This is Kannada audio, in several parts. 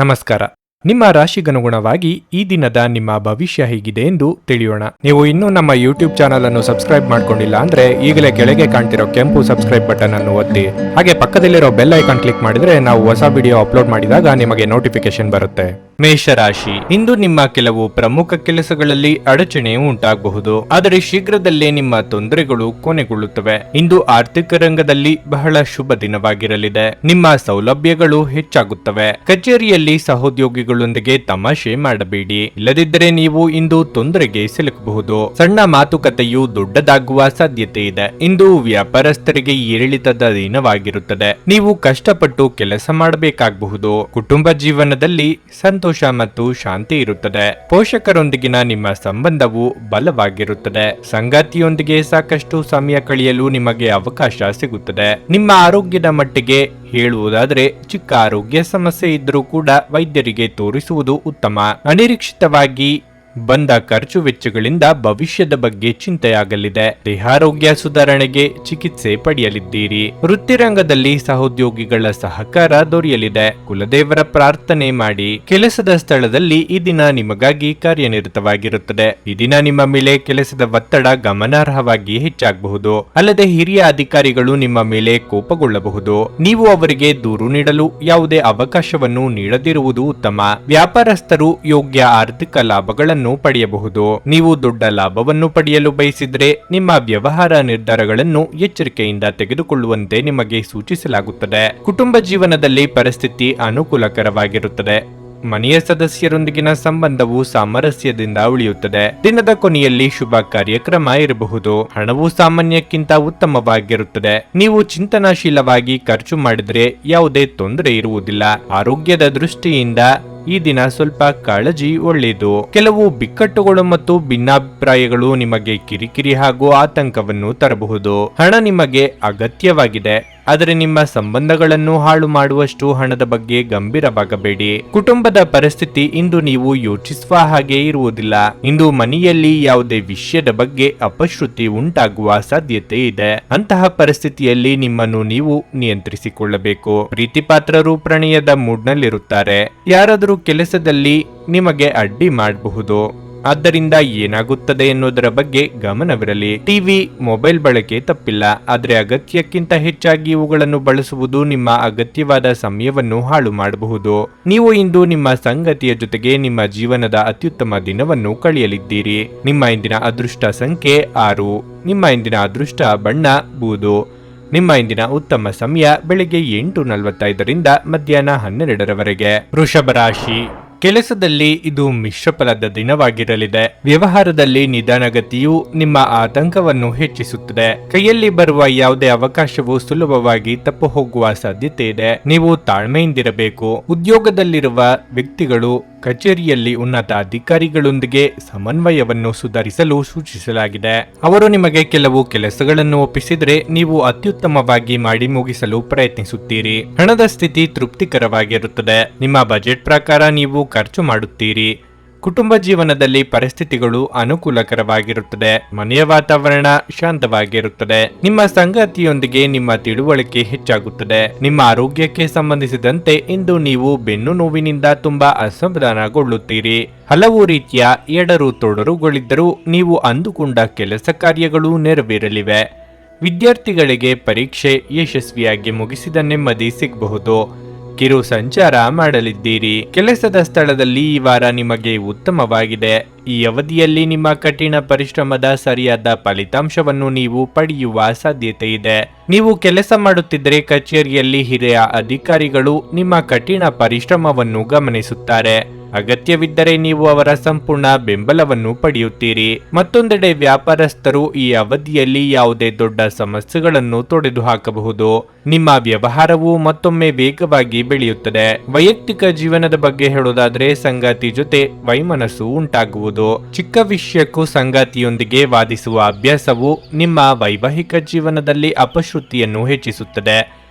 ನಮಸ್ಕಾರ. ನಿಮ್ಮ ರಾಶಿಗನುಗುಣವಾಗಿ ಈ ದಿನದ ನಿಮ್ಮ ಭವಿಷ್ಯ ಹೇಗಿದೆ ಎಂದು ತಿಳಿಯೋಣ. ನೀವು ಇನ್ನೂ ನಮ್ಮ ಯೂಟ್ಯೂಬ್ ಚಾನಲ್ ಅನ್ನು ಸಬ್ಸ್ಕ್ರೈಬ್ ಮಾಡ್ಕೊಂಡಿಲ್ಲ ಅಂದ್ರೆ ಈಗಲೇ ಕೆಳಗೆ ಕಾಣ್ತಿರೋ ಕೆಂಪು ಸಬ್ಸ್ಕ್ರೈಬ್ ಬಟನ್ ಅನ್ನು ಒತ್ತಿ, ಹಾಗೆ ಪಕ್ಕದಲ್ಲಿರೋ ಬೆಲ್ ಐಕಾನ್ ಕ್ಲಿಕ್ ಮಾಡಿದ್ರೆ ನಾವು ಹೊಸ ವಿಡಿಯೋ ಅಪ್ಲೋಡ್ ಮಾಡಿದಾಗ ನಿಮಗೆ ನೋಟಿಫಿಕೇಶನ್ ಬರುತ್ತೆ. ಮೇಷರಾಶಿ, ಇಂದು ನಿಮ್ಮ ಕೆಲವು ಪ್ರಮುಖ ಕೆಲಸಗಳಲ್ಲಿ ಅಡಚಣೆ ಉಂಟಾಗಬಹುದು, ಆದರೆ ಶೀಘ್ರದಲ್ಲೇ ನಿಮ್ಮ ತೊಂದರೆಗಳು ಕೊನೆಗೊಳ್ಳುತ್ತವೆ. ಇಂದು ಆರ್ಥಿಕ ರಂಗದಲ್ಲಿ ಬಹಳ ಶುಭ ದಿನವಾಗಿರಲಿದೆ. ನಿಮ್ಮ ಸೌಲಭ್ಯಗಳು ಹೆಚ್ಚಾಗುತ್ತವೆ. ಕಚೇರಿಯಲ್ಲಿ ಸಹೋದ್ಯೋಗಿಗಳೊಂದಿಗೆ ತಮಾಷೆ ಮಾಡಬೇಡಿ, ಇಲ್ಲದಿದ್ದರೆ ನೀವು ಇಂದು ತೊಂದರೆಗೆ ಸಿಲುಕಬಹುದು. ಸಣ್ಣ ಮಾತುಕತೆಯು ದೊಡ್ಡದಾಗುವ ಸಾಧ್ಯತೆ ಇದೆ. ಇಂದು ವ್ಯಾಪಾರಸ್ಥರಿಗೆ ಏರಿಳಿತದ ದಿನವಾಗಿರುತ್ತದೆ. ನೀವು ಕಷ್ಟಪಟ್ಟು ಕೆಲಸ ಮಾಡಬೇಕಾಗಬಹುದು. ಕುಟುಂಬ ಜೀವನದಲ್ಲಿ ಸಂತೋಷ ಮತ್ತು ಶಾಂತಿ ಇರುತ್ತದೆ. ಪೋಷಕರೊಂದಿಗಿನ ನಿಮ್ಮ ಸಂಬಂಧವು ಬಲವಾಗಿರುತ್ತದೆ. ಸಂಗಾತಿಯೊಂದಿಗೆ ಸಾಕಷ್ಟು ಸಮಯ ಕಳೆಯಲು ನಿಮಗೆ ಅವಕಾಶ ಸಿಗುತ್ತದೆ. ನಿಮ್ಮ ಆರೋಗ್ಯದ ಮಟ್ಟಿಗೆ ಹೇಳುವುದಾದರೆ ಚಿಕ್ಕ ಆರೋಗ್ಯ ಸಮಸ್ಯೆ ಇದ್ದರೂ ಕೂಡ ವೈದ್ಯರಿಗೆ ತೋರಿಸುವುದು ಉತ್ತಮ. ಅನಿರೀಕ್ಷಿತವಾಗಿ ಬಂದ ಖರ್ಚು ವೆಚ್ಚಗಳಿಂದ ಭವಿಷ್ಯದ ಬಗ್ಗೆ ಚಿಂತೆಯಾಗಲಿದೆ. ದೇಹಾರೋಗ್ಯ ಸುಧಾರಣೆಗೆ ಚಿಕಿತ್ಸೆ ಪಡೆಯಲಿದ್ದೀರಿ. ವೃತ್ತಿರಂಗದಲ್ಲಿ ಸಹೋದ್ಯೋಗಿಗಳ ಸಹಕಾರ ದೊರೆಯಲಿದೆ. ಕುಲದೇವರ ಪ್ರಾರ್ಥನೆ ಮಾಡಿ. ಕೆಲಸದ ಸ್ಥಳದಲ್ಲಿ ಈ ದಿನ ನಿಮಗಾಗಿ ಕಾರ್ಯನಿರತವಾಗಿರುತ್ತದೆ. ಈ ದಿನ ನಿಮ್ಮ ಮೇಲೆ ಕೆಲಸದ ಒತ್ತಡ ಗಮನಾರ್ಹವಾಗಿ ಹೆಚ್ಚಾಗಬಹುದು. ಅಲ್ಲದೆ ಹಿರಿಯ ಅಧಿಕಾರಿಗಳು ನಿಮ್ಮ ಮೇಲೆ ಕೋಪಗೊಳ್ಳಬಹುದು. ನೀವು ಅವರಿಗೆ ದೂರು ನೀಡಲು ಯಾವುದೇ ಅವಕಾಶವನ್ನು ನೀಡದಿರುವುದು ಉತ್ತಮ. ವ್ಯಾಪಾರಸ್ಥರು ಯೋಗ್ಯ ಆರ್ಥಿಕ ಲಾಭಗಳನ್ನು ಪಡೆಯಬಹುದು. ನೀವು ದೊಡ್ಡ ಲಾಭವನ್ನು ಪಡೆಯಲು ಬಯಸಿದ್ರೆ ನಿಮ್ಮ ವ್ಯವಹಾರ ನಿರ್ಧಾರಗಳನ್ನು ಎಚ್ಚರಿಕೆಯಿಂದ ತೆಗೆದುಕೊಳ್ಳುವಂತೆ ನಿಮಗೆ ಸೂಚಿಸಲಾಗುತ್ತದೆ. ಕುಟುಂಬ ಜೀವನದಲ್ಲಿ ಪರಿಸ್ಥಿತಿ ಅನುಕೂಲಕರವಾಗಿರುತ್ತದೆ. ಮನೆಯ ಸದಸ್ಯರೊಂದಿಗಿನ ಸಂಬಂಧವು ಸಾಮರಸ್ಯದಿಂದ ಉಳಿಯುತ್ತದೆ. ದಿನದ ಕೊನೆಯಲ್ಲಿ ಶುಭ ಕಾರ್ಯಕ್ರಮ ಇರಬಹುದು. ಹಣವು ಸಾಮಾನ್ಯಕ್ಕಿಂತ ಉತ್ತಮವಾಗಿರುತ್ತದೆ. ನೀವು ಚಿಂತನಾಶೀಲವಾಗಿ ಖರ್ಚು ಮಾಡಿದ್ರೆ ಯಾವುದೇ ತೊಂದರೆ ಇರುವುದಿಲ್ಲ. ಆರೋಗ್ಯದ ದೃಷ್ಟಿಯಿಂದ ಈ ದಿನ ಸ್ವಲ್ಪ ಕಾಳಜಿ ಒಳ್ಳೆಯದು. ಕೆಲವು ಬಿಕ್ಕಟ್ಟುಗಳು ಮತ್ತು ಭಿನ್ನಾಭಿಪ್ರಾಯಗಳು ನಿಮಗೆ ಕಿರಿಕಿರಿ ಹಾಗೂ ಆತಂಕವನ್ನು ತರಬಹುದು. ಹಣ ನಿಮಗೆ ಅಗತ್ಯವಾಗಿದೆ, ಆದರೆ ನಿಮ್ಮ ಸಂಬಂಧಗಳನ್ನು ಹಾಳು ಮಾಡುವಷ್ಟು ಹಣದ ಬಗ್ಗೆ ಗಂಭೀರವಾಗಬೇಡಿ. ಕುಟುಂಬದ ಪರಿಸ್ಥಿತಿ ಇಂದು ನೀವು ಯೋಚಿಸುವ ಹಾಗೆ ಇರುವುದಿಲ್ಲ. ಇಂದು ಮನೆಯಲ್ಲಿ ಯಾವುದೇ ವಿಷಯದ ಬಗ್ಗೆ ಅಪಶ್ರುತಿ ಉಂಟಾಗುವ ಸಾಧ್ಯತೆ ಇದೆ. ಅಂತಹ ಪರಿಸ್ಥಿತಿಯಲ್ಲಿ ನಿಮ್ಮನ್ನು ನೀವು ನಿಯಂತ್ರಿಸಿಕೊಳ್ಳಬೇಕು. ಪ್ರೀತಿಪಾತ್ರರು ಪ್ರಣಯದ ಮೂಡ್ನಲ್ಲಿರುತ್ತಾರೆ. ಯಾರಾದರೂ ಕೆಲಸದಲ್ಲಿ ನಿಮಗೆ ಅಡ್ಡಿ ಮಾಡಬಹುದು, ಆದ್ದರಿಂದ ಏನಾಗುತ್ತದೆ ಎನ್ನುವುದರ ಬಗ್ಗೆ ಗಮನವಿರಲಿ. ಟಿವಿ, ಮೊಬೈಲ್ ಬಳಕೆ ತಪ್ಪಿಲ್ಲ, ಆದರೆ ಅಗತ್ಯಕ್ಕಿಂತ ಹೆಚ್ಚಾಗಿ ಇವುಗಳನ್ನು ಬಳಸುವುದು ನಿಮ್ಮ ಅಗತ್ಯವಾದ ಸಮಯವನ್ನು ಹಾಳು ಮಾಡಬಹುದು. ನೀವು ಇಂದು ನಿಮ್ಮ ಸಂಗತಿಯ ಜೊತೆಗೆ ನಿಮ್ಮ ಜೀವನದ ಅತ್ಯುತ್ತಮ ದಿನವನ್ನು ಕಳೆಯಲಿದ್ದೀರಿ. ನಿಮ್ಮ ಇಂದಿನ ಅದೃಷ್ಟ ಸಂಖ್ಯೆ 6. ನಿಮ್ಮ ಇಂದಿನ ಅದೃಷ್ಟ ಬಣ್ಣ ಬೂದು. ನಿಮ್ಮ ಇಂದಿನ ಉತ್ತಮ ಸಮಯ ಬೆಳಿಗ್ಗೆ 8:45 ಮಧ್ಯಾಹ್ನ 12ರವರೆಗೆ. ವೃಷಭ ರಾಶಿ, ಕೆಲಸದಲ್ಲಿ ಇದು ಮಿಶ್ರ ಫಲದ ದಿನವಾಗಿರಲಿದೆ. ವ್ಯವಹಾರದಲ್ಲಿ ನಿಧಾನಗತಿಯು ನಿಮ್ಮ ಆತಂಕವನ್ನು ಹೆಚ್ಚಿಸುತ್ತದೆ. ಕೈಯಲ್ಲಿ ಬರುವ ಯಾವುದೇ ಅವಕಾಶವು ಸುಲಭವಾಗಿ ತಪ್ಪು ಹೋಗುವ ಸಾಧ್ಯತೆ ಇದೆ. ನೀವು ತಾಳ್ಮೆಯಿಂದಿರಬೇಕು. ಉದ್ಯೋಗದಲ್ಲಿರುವ ವ್ಯಕ್ತಿಗಳು ಕಚೇರಿಯಲ್ಲಿ ಉನ್ನತ ಅಧಿಕಾರಿಗಳೊಂದಿಗೆ ಸಮನ್ವಯವನ್ನು ಸುಧಾರಿಸಲು ಸೂಚಿಸಲಾಗಿದೆ. ಅವರು ನಿಮಗೆ ಕೆಲವು ಕೆಲಸಗಳನ್ನು ಒಪ್ಪಿಸಿದರೆ ನೀವು ಅತ್ಯುತ್ತಮವಾಗಿ ಮಾಡಿ ಮುಗಿಸಲು ಪ್ರಯತ್ನಿಸುತ್ತೀರಿ. ಹಣದ ಸ್ಥಿತಿ ತೃಪ್ತಿಕರವಾಗಿರುತ್ತದೆ. ನಿಮ್ಮ ಬಜೆಟ್ ಪ್ರಕಾರ ನೀವು ಖರ್ಚು ಮಾಡುತ್ತೀರಿ. ಕುಟುಂಬ ಜೀವನದಲ್ಲಿ ಪರಿಸ್ಥಿತಿಗಳು ಅನುಕೂಲಕರವಾಗಿರುತ್ತದೆ. ಮನೆಯ ವಾತಾವರಣ ಶಾಂತವಾಗಿರುತ್ತದೆ. ನಿಮ್ಮ ಸಂಗಾತಿಯೊಂದಿಗೆ ನಿಮ್ಮ ತಿಳುವಳಿಕೆ ಹೆಚ್ಚಾಗುತ್ತದೆ. ನಿಮ್ಮ ಆರೋಗ್ಯಕ್ಕೆ ಸಂಬಂಧಿಸಿದಂತೆ ಇಂದು ನೀವು ಬೆನ್ನು ನೋವಿನಿಂದ ತುಂಬಾ ಅಸಮಾಧಾನಗೊಳ್ಳುತ್ತೀರಿ. ಹಲವು ರೀತಿಯ ಎಡರು ತೊಡರುಗಳಿದ್ದರೂ ನೀವು ಅಂದುಕೊಂಡ ಕೆಲಸ ಕಾರ್ಯಗಳು ನೆರವೇರಲಿವೆ. ವಿದ್ಯಾರ್ಥಿಗಳಿಗೆ ಪರೀಕ್ಷೆ ಯಶಸ್ವಿಯಾಗಿ ಮುಗಿಸಿದ ನೆಮ್ಮದಿ ಸಿಗಬಹುದು. ಕಿರು ಸಂಚಾರ ಮಾಡಲಿದ್ದೀರಿ. ಕೆಲಸದ ಸ್ಥಳದಲ್ಲಿ ಈ ವಾರ ನಿಮಗೆ ಉತ್ತಮವಾಗಿದೆ. ಈ ಅವಧಿಯಲ್ಲಿ ನಿಮ್ಮ ಕಠಿಣ ಪರಿಶ್ರಮದ ಸರಿಯಾದ ಫಲಿತಾಂಶವನ್ನು ನೀವು ಪಡೆಯುವ ಸಾಧ್ಯತೆ ಇದೆ. ನೀವು ಕೆಲಸ ಮಾಡುತ್ತಿದ್ದರೆ ಕಚೇರಿಯಲ್ಲಿ ಹಿರಿಯ ಅಧಿಕಾರಿಗಳು ನಿಮ್ಮ ಕಠಿಣ ಪರಿಶ್ರಮವನ್ನು ಗಮನಿಸುತ್ತಾರೆ. ಅಗತ್ಯವಿದ್ದರೆ ನೀವು ಅವರ ಸಂಪೂರ್ಣ ಬೆಂಬಲವನ್ನು ಪಡೆಯುತ್ತೀರಿ. ಮತ್ತೊಂದೆಡೆ ವ್ಯಾಪಾರಸ್ಥರು ಈ ಅವಧಿಯಲ್ಲಿ ಯಾವುದೇ ದೊಡ್ಡ ಸಮಸ್ಯೆಗಳನ್ನು ತೊಡೆದುಹಾಕಬಹುದು. ನಿಮ್ಮ ವ್ಯವಹಾರವು ಮತ್ತೊಮ್ಮೆ ವೇಗವಾಗಿ ಬೆಳೆಯುತ್ತದೆ. ವೈಯಕ್ತಿಕ ಜೀವನದ ಬಗ್ಗೆ ಹೇಳೋದಾದ್ರೆ ಸಂಗಾತಿ ಜೊತೆ ವೈಮನಸ್ಸು ಉಂಟಾಗುವುದು. ಚಿಕ್ಕ ವಿಷಯಕ್ಕೂ ಸಂಗಾತಿಯೊಂದಿಗೆ ವಾದಿಸುವ ಅಭ್ಯಾಸವು ನಿಮ್ಮ ವೈವಾಹಿಕ ಜೀವನದಲ್ಲಿ ಅಪಶ್ರುತಿಯನ್ನು ಹೆಚ್ಚಿಸುತ್ತದೆ.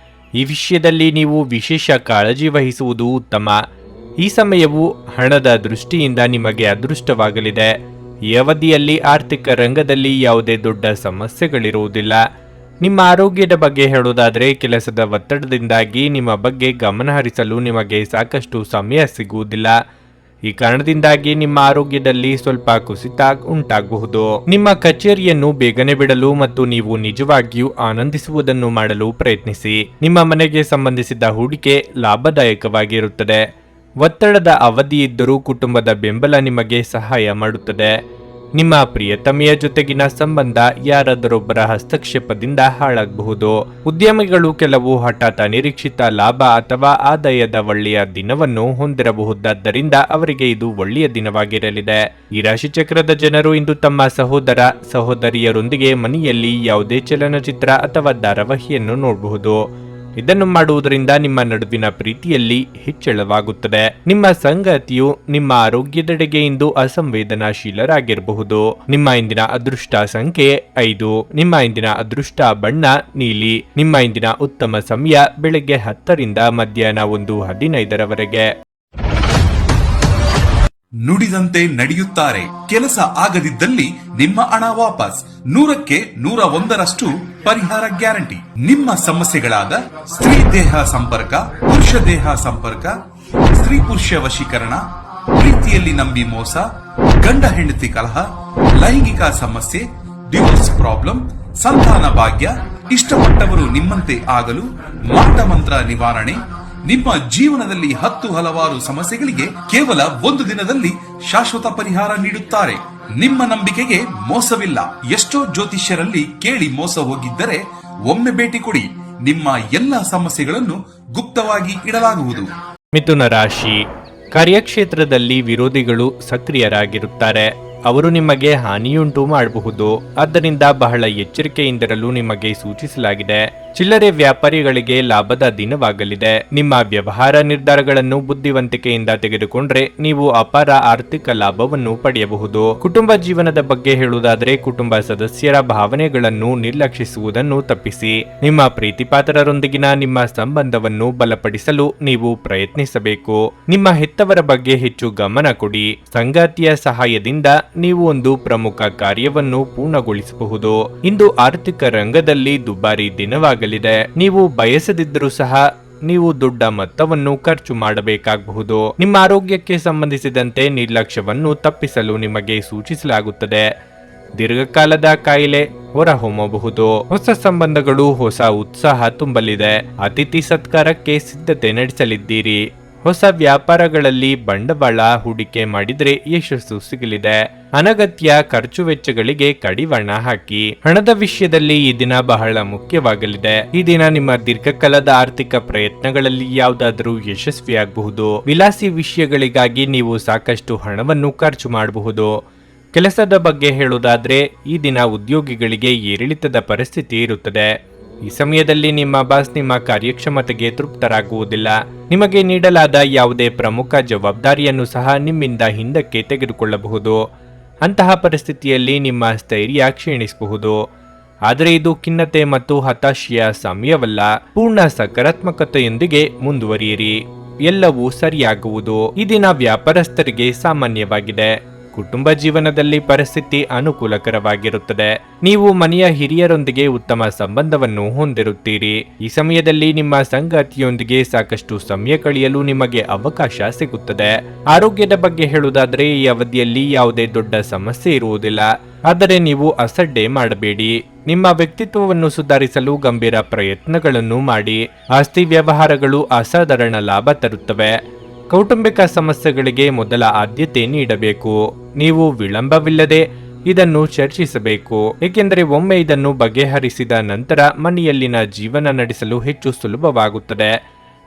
ಈ ವಿಷಯದಲ್ಲಿ ನೀವು ವಿಶೇಷ ಕಾಳಜಿ ವಹಿಸುವುದು ಉತ್ತಮ. ಈ ಸಮಯವು ಹಣದ ದೃಷ್ಟಿಯಿಂದ ನಿಮಗೆ ಅದೃಷ್ಟವಾಗಲಿದೆ. ಈ ಅವಧಿಯಲ್ಲಿ ಆರ್ಥಿಕ ರಂಗದಲ್ಲಿ ಯಾವುದೇ ದೊಡ್ಡ ಸಮಸ್ಯೆಗಳಿರುವುದಿಲ್ಲ. ನಿಮ್ಮ ಆರೋಗ್ಯದ ಬಗ್ಗೆ ಹೇಳುವುದಾದರೆ ಕೆಲಸದ ಒತ್ತಡದಿಂದಾಗಿ ನಿಮ್ಮ ಬಗ್ಗೆ ಗಮನ ಹರಿಸಲು ನಿಮಗೆ ಸಾಕಷ್ಟು ಸಮಯ ಸಿಗುವುದಿಲ್ಲ. ಈ ಕಾರಣದಿಂದಾಗಿ ನಿಮ್ಮ ಆರೋಗ್ಯದಲ್ಲಿ ಸ್ವಲ್ಪ ಕುಸಿತ ಉಂಟಾಗಬಹುದು. ನಿಮ್ಮ ಕಚೇರಿಯನ್ನು ಬೇಗನೆ ಬಿಡಲು ಮತ್ತು ನೀವು ನಿಜವಾಗಿಯೂ ಆನಂದಿಸುವುದನ್ನು ಮಾಡಲು ಪ್ರಯತ್ನಿಸಿ. ನಿಮ್ಮ ಮನೆಗೆ ಸಂಬಂಧಿಸಿದ ಹೂಡಿಕೆ ಲಾಭದಾಯಕವಾಗಿರುತ್ತದೆ. ಒತ್ತಡದ ಅವಧಿ ಇದ್ದರೂ ಕುಟುಂಬದ ಬೆಂಬಲ ನಿಮಗೆ ಸಹಾಯ ಮಾಡುತ್ತದೆ. ನಿಮ್ಮ ಪ್ರಿಯತಮೆಯ ಜೊತೆಗಿನ ಸಂಬಂಧ ಯಾರಾದರೊಬ್ಬರ ಹಸ್ತಕ್ಷೇಪದಿಂದ ಹಾಳಾಗಬಹುದು. ಉದ್ಯಮಿಗಳು ಕೆಲವು ಹಠಾತ್ ಅನಿರೀಕ್ಷಿತ ಲಾಭ ಅಥವಾ ಆದಾಯದ ಒಳ್ಳೆಯ ದಿನವನ್ನು ಹೊಂದಿರಬಹುದಾದ್ದರಿಂದ ಅವರಿಗೆ ಇದು ಒಳ್ಳೆಯ ದಿನವಾಗಿರಲಿದೆ. ಈ ರಾಶಿಚಕ್ರದ ಜನರು ಇಂದು ತಮ್ಮ ಸಹೋದರ ಸಹೋದರಿಯರೊಂದಿಗೆ ಮನೆಯಲ್ಲಿ ಯಾವುದೇ ಚಲನಚಿತ್ರ ಅಥವಾ ಧಾರಾವಾಹಿಯನ್ನು ನೋಡಬಹುದು. ಇದನ್ನು ಮಾಡುವುದರಿಂದ ನಿಮ್ಮ ನಡುವಿನ ಪ್ರೀತಿಯಲ್ಲಿ ಹೆಚ್ಚಳವಾಗುತ್ತದೆ. ನಿಮ್ಮ ಸಂಗಾತಿಯು ನಿಮ್ಮ ಆರೋಗ್ಯದೆಡೆಗೆ ಇಂದು ಅಸಂವೇದನಾಶೀಲರಾಗಿರಬಹುದು. ನಿಮ್ಮ ಇಂದಿನ ಅದೃಷ್ಟ ಸಂಖ್ಯೆ 5. ನಿಮ್ಮ ಇಂದಿನ ಅದೃಷ್ಟ ಬಣ್ಣ ನೀಲಿ. ನಿಮ್ಮ ಇಂದಿನ ಉತ್ತಮ ಸಮಯ ಬೆಳಗ್ಗೆ 10ರಿಂದ ಮಧ್ಯಾಹ್ನ 1:15 ನುಡಿದಂತೆ ನಡೆಯುತ್ತಾರೆ. ಕೆಲಸ ಆಗದಿದ್ದಲ್ಲಿ ನಿಮ್ಮ ಹಣ ವಾಪಸ್. 100ಕ್ಕೆ 101ರಷ್ಟು ಪರಿಹಾರ ಗ್ಯಾರಂಟಿ. ನಿಮ್ಮ ಸಮಸ್ಯೆಗಳಾದ ಸ್ತ್ರೀ ದೇಹ ಸಂಪರ್ಕ, ಪುರುಷ ದೇಹ ಸಂಪರ್ಕ, ಸ್ತ್ರೀ ಪುರುಷ ವಶೀಕರಣ, ಪ್ರೀತಿಯಲ್ಲಿ ನಂಬಿ ಮೋಸ, ಗಂಡ ಹೆಂಡತಿ ಕಲಹ, ಲೈಂಗಿಕ ಸಮಸ್ಯೆ, ಡಿವೋರ್ಸ್ ಪ್ರಾಬ್ಲಮ್, ಸಂತಾನ ಭಾಗ್ಯ, ಇಷ್ಟಪಟ್ಟವರು ನಿಮ್ಮಂತೆ ಆಗಲು ಮಾಟ ಮಂತ್ರ ನಿವಾರಣೆ, ನಿಮ್ಮ ಜೀವನದಲ್ಲಿ 10 ಹಲವಾರು ಸಮಸ್ಯೆಗಳಿಗೆ ಕೇವಲ 1 ದಿನದಲ್ಲಿ ಶಾಶ್ವತ ಪರಿಹಾರ ನೀಡುತ್ತಾರೆ. ನಿಮ್ಮ ನಂಬಿಕೆಗೆ ಮೋಸವಿಲ್ಲ. ಎಷ್ಟೋ ಜ್ಯೋತಿಷ್ಯರಲ್ಲಿ ಕೇಳಿ ಮೋಸ ಹೋಗಿದ್ದರೆ ಒಮ್ಮೆ ಭೇಟಿ ಕೊಡಿ. ನಿಮ್ಮ ಎಲ್ಲ ಸಮಸ್ಯೆಗಳನ್ನು ಗುಪ್ತವಾಗಿ ಇಡಲಾಗುವುದು. ಮಿಥುನ ರಾಶಿ. ಕಾರ್ಯಕ್ಷೇತ್ರದಲ್ಲಿ ವಿರೋಧಿಗಳು ಸಕ್ರಿಯರಾಗಿರುತ್ತಾರೆ. ಅವರು ನಿಮಗೆ ಹಾನಿಯುಂಟು ಮಾಡಬಹುದು. ಆದ್ದರಿಂದ ಬಹಳ ಎಚ್ಚರಿಕೆಯಿಂದಿರಲು ನಿಮಗೆ ಸೂಚಿಸಲಾಗಿದೆ. ಚಿಲ್ಲರೆ ವ್ಯಾಪಾರಿಗಳಿಗೆ ಲಾಭದ ದಿನವಾಗಲಿದೆ. ನಿಮ್ಮ ವ್ಯವಹಾರ ನಿರ್ಧಾರಗಳನ್ನು ಬುದ್ಧಿವಂತಿಕೆಯಿಂದ ತೆಗೆದುಕೊಂಡ್ರೆ ನೀವು ಅಪಾರ ಆರ್ಥಿಕ ಲಾಭವನ್ನು ಪಡೆಯಬಹುದು. ಕುಟುಂಬ ಜೀವನದ ಬಗ್ಗೆ ಹೇಳುವುದಾದರೆ ಕುಟುಂಬ ಸದಸ್ಯರ ಭಾವನೆಗಳನ್ನು ನಿರ್ಲಕ್ಷಿಸುವುದನ್ನು ತಪ್ಪಿಸಿ. ನಿಮ್ಮ ಪ್ರೀತಿಪಾತ್ರರೊಂದಿಗಿನ ನಿಮ್ಮ ಸಂಬಂಧವನ್ನು ಬಲಪಡಿಸಲು ನೀವು ಪ್ರಯತ್ನಿಸಬೇಕು. ನಿಮ್ಮ ಹೆತ್ತವರ ಬಗ್ಗೆ ಹೆಚ್ಚು ಗಮನ ಕೊಡಿ. ಸಂಗಾತಿಯ ಸಹಾಯದಿಂದ ನೀವು ಒಂದು ಪ್ರಮುಖ ಕಾರ್ಯವನ್ನು ಪೂರ್ಣಗೊಳಿಸಬಹುದು. ಇಂದು ಆರ್ಥಿಕ ರಂಗದಲ್ಲಿ ದುಬಾರಿ ದಿನವಾಗಲಿದೆ. ನೀವು ಬಯಸದಿದ್ದರೂ ಸಹ ನೀವು ದೊಡ್ಡ ಮೊತ್ತವನ್ನು ಖರ್ಚು ಮಾಡಬೇಕಾಗಬಹುದು. ನಿಮ್ಮ ಆರೋಗ್ಯಕ್ಕೆ ಸಂಬಂಧಿಸಿದಂತೆ ನಿರ್ಲಕ್ಷ್ಯವನ್ನು ತಪ್ಪಿಸಲು ನಿಮಗೆ ಸೂಚಿಸಲಾಗುತ್ತದೆ. ದೀರ್ಘಕಾಲದ ಕಾಯಿಲೆ ಹೊರಹೊಮ್ಮಬಹುದು. ಹೊಸ ಸಂಬಂಧಗಳು ಹೊಸ ಉತ್ಸಾಹ ತುಂಬಲಿದೆ. ಅತಿಥಿ ಸತ್ಕಾರಕ್ಕೆ ಸಿದ್ಧತೆ ನಡೆಸಲಿದ್ದೀರಿ. ಹೊಸ ವ್ಯಾಪಾರಗಳಲ್ಲಿ ಬಂಡವಾಳ ಹೂಡಿಕೆ ಮಾಡಿದ್ರೆ ಯಶಸ್ಸು ಸಿಗಲಿದೆ. ಅನಗತ್ಯ ಖರ್ಚು ವೆಚ್ಚಗಳಿಗೆ ಕಡಿವಾಣ ಹಾಕಿ. ಹಣದ ವಿಷಯದಲ್ಲಿ ಈ ದಿನ ಬಹಳ ಮುಖ್ಯವಾಗಲಿದೆ. ಈ ದಿನ ನಿಮ್ಮ ದೀರ್ಘಕಾಲದ ಆರ್ಥಿಕ ಪ್ರಯತ್ನಗಳಲ್ಲಿ ಯಾವುದಾದರೂ ಯಶಸ್ವಿಯಾಗಬಹುದು. ವಿಲಾಸಿ ವಿಷಯಗಳಿಗಾಗಿ ನೀವು ಸಾಕಷ್ಟು ಹಣವನ್ನು ಖರ್ಚು ಮಾಡಬಹುದು. ಕೆಲಸದ ಬಗ್ಗೆ ಹೇಳುವುದಾದ್ರೆ ಈ ದಿನ ಉದ್ಯೋಗಿಗಳಿಗೆ ಏರಿಳಿತದ ಪರಿಸ್ಥಿತಿ ಇರುತ್ತದೆ. ಈ ಸಮಯದಲ್ಲಿ ನಿಮ್ಮ ಬಾಸ್ ನಿಮ್ಮ ಕಾರ್ಯಕ್ಷಮತೆಗೆ ತೃಪ್ತರಾಗುವುದಿಲ್ಲ. ನಿಮಗೆ ನೀಡಲಾದ ಯಾವುದೇ ಪ್ರಮುಖ ಜವಾಬ್ದಾರಿಯನ್ನು ಸಹ ನಿಮ್ಮಿಂದ ಹಿಂದಕ್ಕೆ ತೆಗೆದುಕೊಳ್ಳಬಹುದು. ಅಂತಹ ಪರಿಸ್ಥಿತಿಯಲ್ಲಿ ನಿಮ್ಮ ಸ್ಥೈರ್ಯ ಕ್ಷೀಣಿಸಬಹುದು. ಆದರೆ ಇದು ಖಿನ್ನತೆ ಮತ್ತು ಹತಾಶೆಯ ಸಮಯವಲ್ಲ. ಪೂರ್ಣ ಸಕಾರಾತ್ಮಕತೆಯೊಂದಿಗೆ ಮುಂದುವರಿಯಿರಿ. ಎಲ್ಲವೂ ಸರಿಯಾಗುವುದು. ಈ ದಿನ ವ್ಯಾಪಾರಸ್ಥರಿಗೆ ಸಾಮಾನ್ಯವಾಗಿದೆ. ಕುಟುಂಬ ಜೀವನದಲ್ಲಿ ಪರಿಸ್ಥಿತಿ ಅನುಕೂಲಕರವಾಗಿರುತ್ತದೆ. ನೀವು ಮನೆಯ ಹಿರಿಯರೊಂದಿಗೆ ಉತ್ತಮ ಸಂಬಂಧವನ್ನು ಹೊಂದಿರುತ್ತೀರಿ. ಈ ಸಮಯದಲ್ಲಿ ನಿಮ್ಮ ಸಂಗಾತಿಯೊಂದಿಗೆ ಸಾಕಷ್ಟು ಸಮಯ ಕಳೆಯಲು ನಿಮಗೆ ಅವಕಾಶ ಸಿಗುತ್ತದೆ. ಆರೋಗ್ಯದ ಬಗ್ಗೆ ಹೇಳುವುದಾದರೆ ಈ ಅವಧಿಯಲ್ಲಿ ಯಾವುದೇ ದೊಡ್ಡ ಸಮಸ್ಯೆ ಇರುವುದಿಲ್ಲ. ಆದರೆ ನೀವು ಅಸಡ್ಡೆ ಮಾಡಬೇಡಿ. ನಿಮ್ಮ ವ್ಯಕ್ತಿತ್ವವನ್ನು ಸುಧಾರಿಸಲು ಗಂಭೀರ ಪ್ರಯತ್ನಗಳನ್ನು ಮಾಡಿ. ಆಸ್ತಿ ವ್ಯವಹಾರಗಳು ಅಸಾಧಾರಣ ಲಾಭ ತರುತ್ತವೆ. ಕೌಟುಂಬಿಕ ಸಮಸ್ಯೆಗಳಿಗೆ ಮೊದಲ ಆದ್ಯತೆ ನೀಡಬೇಕು. ನೀವು ವಿಳಂಬವಿಲ್ಲದೆ ಇದನ್ನು ಚರ್ಚಿಸಬೇಕು. ಏಕೆಂದರೆ ಒಮ್ಮೆ ಇದನ್ನು ಬಗೆಹರಿಸಿದ ನಂತರ ಮನೆಯಲ್ಲಿನ ಜೀವನ ನಡೆಸಲು ಹೆಚ್ಚು ಸುಲಭವಾಗುತ್ತದೆ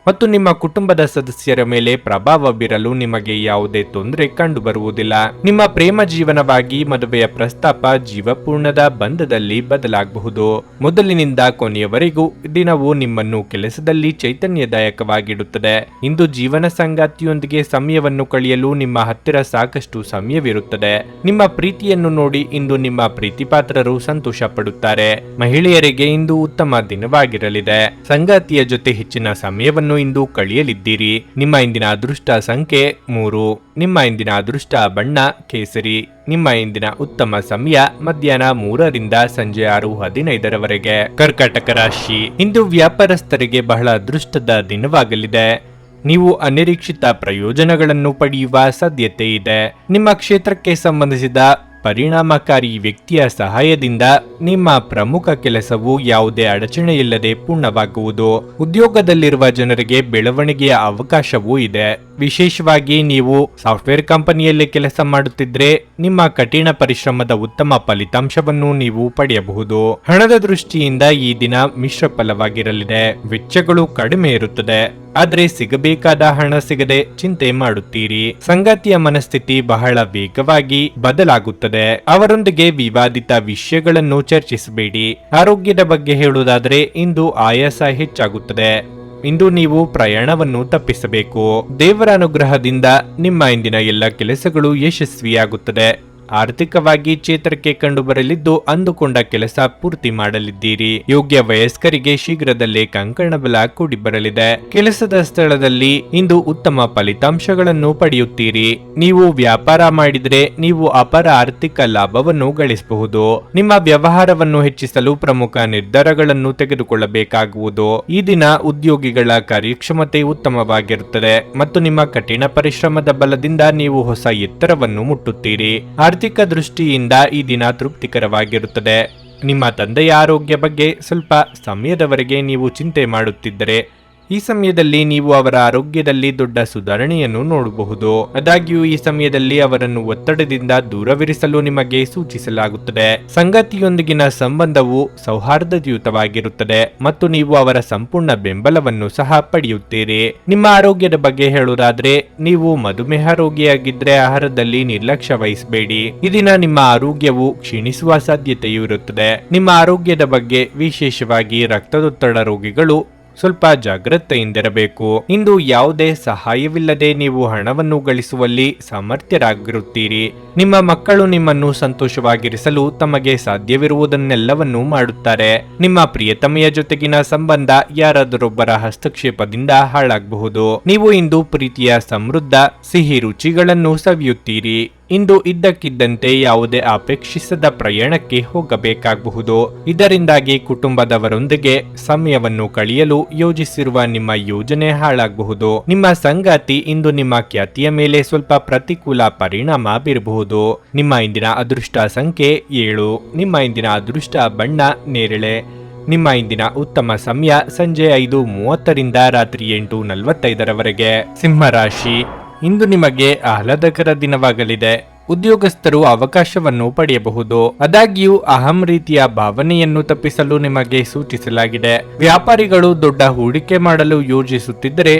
ಮತ್ತು ನಿಮ್ಮ ಕುಟುಂಬದ ಸದಸ್ಯರ ಮೇಲೆ ಪ್ರಭಾವ ಬೀರಲು ನಿಮಗೆ ಯಾವುದೇ ತೊಂದರೆ ಕಂಡುಬರುವುದಿಲ್ಲ. ನಿಮ್ಮ ಪ್ರೇಮ ಜೀವನವಾಗಿ ಮದುವೆಯ ಪ್ರಸ್ತಾಪ ಜೀವಪೂರ್ಣದ ಬಂಧದಲ್ಲಿ ಬದಲಾಗಬಹುದು. ಮೊದಲಿನಿಂದ ಕೊನೆಯವರೆಗೂ ದಿನವು ನಿಮ್ಮನ್ನು ಕೆಲಸದಲ್ಲಿ ಚೈತನ್ಯದಾಯಕವಾಗಿಡುತ್ತದೆ. ಇಂದು ಜೀವನ ಸಂಗಾತಿಯೊಂದಿಗೆ ಸಮಯವನ್ನು ಕಳೆಯಲು ನಿಮ್ಮ ಹತ್ತಿರ ಸಾಕಷ್ಟು ಸಮಯವಿರುತ್ತದೆ. ನಿಮ್ಮ ಪ್ರೀತಿಯನ್ನು ನೋಡಿ ಇಂದು ನಿಮ್ಮ ಪ್ರೀತಿಪಾತ್ರರು ಸಂತೋಷ ಪಡುತ್ತಾರೆ. ಮಹಿಳೆಯರಿಗೆ ಇಂದು ಉತ್ತಮ ದಿನವಾಗಿರಲಿದೆ. ಸಂಗಾತಿಯ ಜೊತೆ ಹೆಚ್ಚಿನ ಸಮಯವನ್ನು ಸಮಯವನ್ನು ಇಂದು ಕಳೆಯಲಿದ್ದೀರಿ. ನಿಮ್ಮ ಇಂದಿನ ಅದೃಷ್ಟ ಸಂಖ್ಯೆ 3. ನಿಮ್ಮ ಇಂದಿನ ಅದೃಷ್ಟ ಬಣ್ಣ ಕೇಸರಿ. ನಿಮ್ಮ ಇಂದಿನ ಉತ್ತಮ ಸಮಯ ಮಧ್ಯಾಹ್ನ 3ರಿಂದ ಸಂಜೆ 6:15ರವರೆಗೆ. ಕರ್ಕಾಟಕ ರಾಶಿ, ಇಂದು ವ್ಯಾಪಾರಸ್ಥರಿಗೆ ಬಹಳ ಅದೃಷ್ಟದ ದಿನವಾಗಲಿದೆ. ನೀವು ಅನಿರೀಕ್ಷಿತ ಪ್ರಯೋಜನಗಳನ್ನು ಪಡೆಯುವ ಸಾಧ್ಯತೆ ಇದೆ. ನಿಮ್ಮ ಕ್ಷೇತ್ರಕ್ಕೆ ಸಂಬಂಧಿಸಿದ ಪರಿಣಾಮಕಾರಿ ವ್ಯಕ್ತಿಯ ಸಹಾಯದಿಂದ ನಿಮ್ಮ ಪ್ರಮುಖ ಕೆಲಸವು ಯಾವುದೇ ಅಡಚಣೆಯಿಲ್ಲದೆ ಪೂರ್ಣವಾಗುವುದು. ಉದ್ಯೋಗದಲ್ಲಿರುವ ಜನರಿಗೆ ಬೆಳವಣಿಗೆಯ ಅವಕಾಶವೂ ಇದೆ. ವಿಶೇಷವಾಗಿ ನೀವು ಸಾಫ್ಟ್ವೇರ್ ಕಂಪನಿಯಲ್ಲಿ ಕೆಲಸ ಮಾಡುತ್ತಿದ್ರೆ ನಿಮ್ಮ ಕಠಿಣ ಪರಿಶ್ರಮದ ಉತ್ತಮ ಫಲಿತಾಂಶವನ್ನು ನೀವು ಪಡೆಯಬಹುದು. ಹಣದ ದೃಷ್ಟಿಯಿಂದ ಈ ದಿನ ಮಿಶ್ರ ಫಲವಾಗಿರಲಿದೆ. ವೆಚ್ಚಗಳು ಕಡಿಮೆ ಇರುತ್ತದೆ, ಆದ್ರೆ ಸಿಗಬೇಕಾದ ಹಣ ಸಿಗದೆ ಚಿಂತೆ ಮಾಡುತ್ತೀರಿ. ಸಂಗಾತಿಯ ಮನಸ್ಥಿತಿ ಬಹಳ ವೇಗವಾಗಿ ಬದಲಾಗುತ್ತದೆ. ಅವರೊಂದಿಗೆ ವಿವಾದಿತ ವಿಷಯಗಳನ್ನು ಚರ್ಚಿಸಬೇಡಿ. ಆರೋಗ್ಯದ ಬಗ್ಗೆ ಹೇಳುವುದಾದರೆ ಇಂದು ಆಯಾಸ ಹೆಚ್ಚಾಗುತ್ತದೆ. ಇಂದು ನೀವು ಪ್ರಯಾಣವನ್ನು ತಪ್ಪಿಸಬೇಕು. ದೇವರ ಅನುಗ್ರಹದಿಂದ ನಿಮ್ಮ ಇಂದಿನ ಎಲ್ಲ ಕೆಲಸಗಳು ಯಶಸ್ವಿಯಾಗುತ್ತದೆ. ಆರ್ಥಿಕವಾಗಿ ಚೇತರಿಕೆ ಕಂಡುಬರಲಿದ್ದು ಅಂದುಕೊಂಡ ಕೆಲಸ ಪೂರ್ತಿ ಮಾಡಲಿದ್ದೀರಿ. ಯೋಗ್ಯ ವಯಸ್ಕರಿಗೆ ಶೀಘ್ರದಲ್ಲೇ ಕಂಕಣ ಬಲ ಕೂಡಿ ಬರಲಿದೆ. ಕೆಲಸದ ಸ್ಥಳದಲ್ಲಿ ಇಂದು ಉತ್ತಮ ಫಲಿತಾಂಶಗಳನ್ನು ಪಡೆಯುತ್ತೀರಿ. ನೀವು ವ್ಯಾಪಾರ ಮಾಡಿದರೆ ನೀವು ಅಪಾರ ಆರ್ಥಿಕ ಲಾಭವನ್ನು ಗಳಿಸಬಹುದು. ನಿಮ್ಮ ವ್ಯವಹಾರವನ್ನು ಹೆಚ್ಚಿಸಲು ಪ್ರಮುಖ ನಿರ್ಧಾರಗಳನ್ನು ತೆಗೆದುಕೊಳ್ಳಬೇಕಾಗುವುದು. ಈ ದಿನ ಉದ್ಯೋಗಿಗಳ ಕಾರ್ಯಕ್ಷಮತೆ ಉತ್ತಮವಾಗಿರುತ್ತದೆ ಮತ್ತು ನಿಮ್ಮ ಕಠಿಣ ಪರಿಶ್ರಮದ ಬಲದಿಂದ ನೀವು ಹೊಸ ಎತ್ತರವನ್ನು ಮುಟ್ಟುತ್ತೀರಿ. ಆರ್ಥಿಕ ದೃಷ್ಟಿಯಿಂದ ಈ ದಿನ ತೃಪ್ತಿಕರವಾಗಿರುತ್ತದೆ. ನಿಮ್ಮ ತಂದೆಯ ಆರೋಗ್ಯ ಬಗ್ಗೆ ಸ್ವಲ್ಪ ಸಮಯದವರೆಗೆ ನೀವು ಚಿಂತೆ ಮಾಡುತ್ತಿದ್ದರೆ ಈ ಸಮಯದಲ್ಲಿ ನೀವು ಅವರ ಆರೋಗ್ಯದಲ್ಲಿ ದೊಡ್ಡ ಸುಧಾರಣೆಯನ್ನು ನೋಡಬಹುದು. ಆದಾಗ್ಯೂ ಈ ಸಮಯದಲ್ಲಿ ಅವರನ್ನು ಒತ್ತಡದಿಂದ ದೂರವಿರಿಸಲು ನಿಮಗೆ ಸೂಚಿಸಲಾಗುತ್ತದೆ. ಸಂಗಾತಿಯೊಂದಿಗಿನ ಸಂಬಂಧವು ಸೌಹಾರ್ದಯುತವಾಗಿರುತ್ತದೆ ಮತ್ತು ನೀವು ಅವರ ಸಂಪೂರ್ಣ ಬೆಂಬಲವನ್ನು ಸಹ ಪಡೆಯುತ್ತೀರಿ. ನಿಮ್ಮ ಆರೋಗ್ಯದ ಬಗ್ಗೆ ಹೇಳುವುದಾದ್ರೆ ನೀವು ಮಧುಮೇಹ ರೋಗಿಯಾಗಿದ್ರೆ ಆಹಾರದಲ್ಲಿ ನಿರ್ಲಕ್ಷ್ಯ ವಹಿಸಬೇಡಿ. ಈ ದಿನ ನಿಮ್ಮ ಆರೋಗ್ಯವು ಕ್ಷೀಣಿಸುವ ಸಾಧ್ಯತೆಯೂ ಇರುತ್ತದೆ. ನಿಮ್ಮ ಆರೋಗ್ಯದ ಬಗ್ಗೆ ವಿಶೇಷವಾಗಿ ರಕ್ತದೊತ್ತಡ ರೋಗಿಗಳು ಸ್ವಲ್ಪ ಜಾಗೃತೆಯಿಂದಿರಬೇಕು. ಇಂದು ಯಾವುದೇ ಸಹಾಯವಿಲ್ಲದೆ ನೀವು ಹಣವನ್ನು ಗಳಿಸುವಲ್ಲಿ ಸಮರ್ಥರಾಗಿರುತ್ತೀರಿ. ನಿಮ್ಮ ಮಕ್ಕಳು ನಿಮ್ಮನ್ನು ಸಂತೋಷವಾಗಿರಿಸಲು ತಮಗೆ ಸಾಧ್ಯವಿರುವುದನ್ನೆಲ್ಲವನ್ನೂ ಮಾಡುತ್ತಾರೆ. ನಿಮ್ಮ ಪ್ರಿಯತಮೆಯ ಜೊತೆಗಿನ ಸಂಬಂಧ ಯಾರಾದರೊಬ್ಬರ ಹಸ್ತಕ್ಷೇಪದಿಂದ ಹಾಳಾಗಬಹುದು. ನೀವು ಇಂದು ಪ್ರೀತಿಯ ಸಮೃದ್ಧ ಸಿಹಿ ರುಚಿಗಳನ್ನು ಸವಿಯುತ್ತೀರಿ. ಇಂದು ಇದ್ದಕ್ಕಿದ್ದಂತೆ ಯಾವುದೇ ಅಪೇಕ್ಷಿಸದ ಪ್ರಯಾಣಕ್ಕೆ ಹೋಗಬೇಕಾಗಬಹುದು. ಇದರಿಂದಾಗಿ ಕುಟುಂಬದವರೊಂದಿಗೆ ಸಮಯವನ್ನು ಕಳೆಯಲು ಯೋಜಿಸಿರುವ ನಿಮ್ಮ ಯೋಜನೆ ಹಾಳಾಗಬಹುದು. ನಿಮ್ಮ ಸಂಗಾತಿ ಇಂದು ನಿಮ್ಮ ಖ್ಯಾತಿಯ ಮೇಲೆ ಸ್ವಲ್ಪ ಪ್ರತಿಕೂಲ ಪರಿಣಾಮ ಬೀರಬಹುದು. ನಿಮ್ಮ ಇಂದಿನ ಅದೃಷ್ಟ ಸಂಖ್ಯೆ 7. ನಿಮ್ಮ ಇಂದಿನ ಅದೃಷ್ಟ ಬಣ್ಣ ನೇರಳೆ. ನಿಮ್ಮ ಇಂದಿನ ಉತ್ತಮ ಸಮಯ ಸಂಜೆ 5:30ರಿಂದ ರಾತ್ರಿ 8:45ರವರೆಗೆ. ಸಿಂಹರಾಶಿ, ಇಂದು ನಿಮಗೆ ಆಹ್ಲಾದಕರ ದಿನವಾಗಲಿದೆ. ಉದ್ಯೋಗಸ್ಥರು ಅವಕಾಶವನ್ನು ಪಡೆಯಬಹುದು. ಆದಾಗ್ಯೂ ಅಹಂ ರೀತಿಯ ಭಾವನೆಯನ್ನು ತಪ್ಪಿಸಲು ನಿಮಗೆ ಸೂಚಿಸಲಾಗಿದೆ. ವ್ಯಾಪಾರಿಗಳು ದೊಡ್ಡ ಹೂಡಿಕೆ ಮಾಡಲು ಯೋಜಿಸುತ್ತಿದ್ದರೆ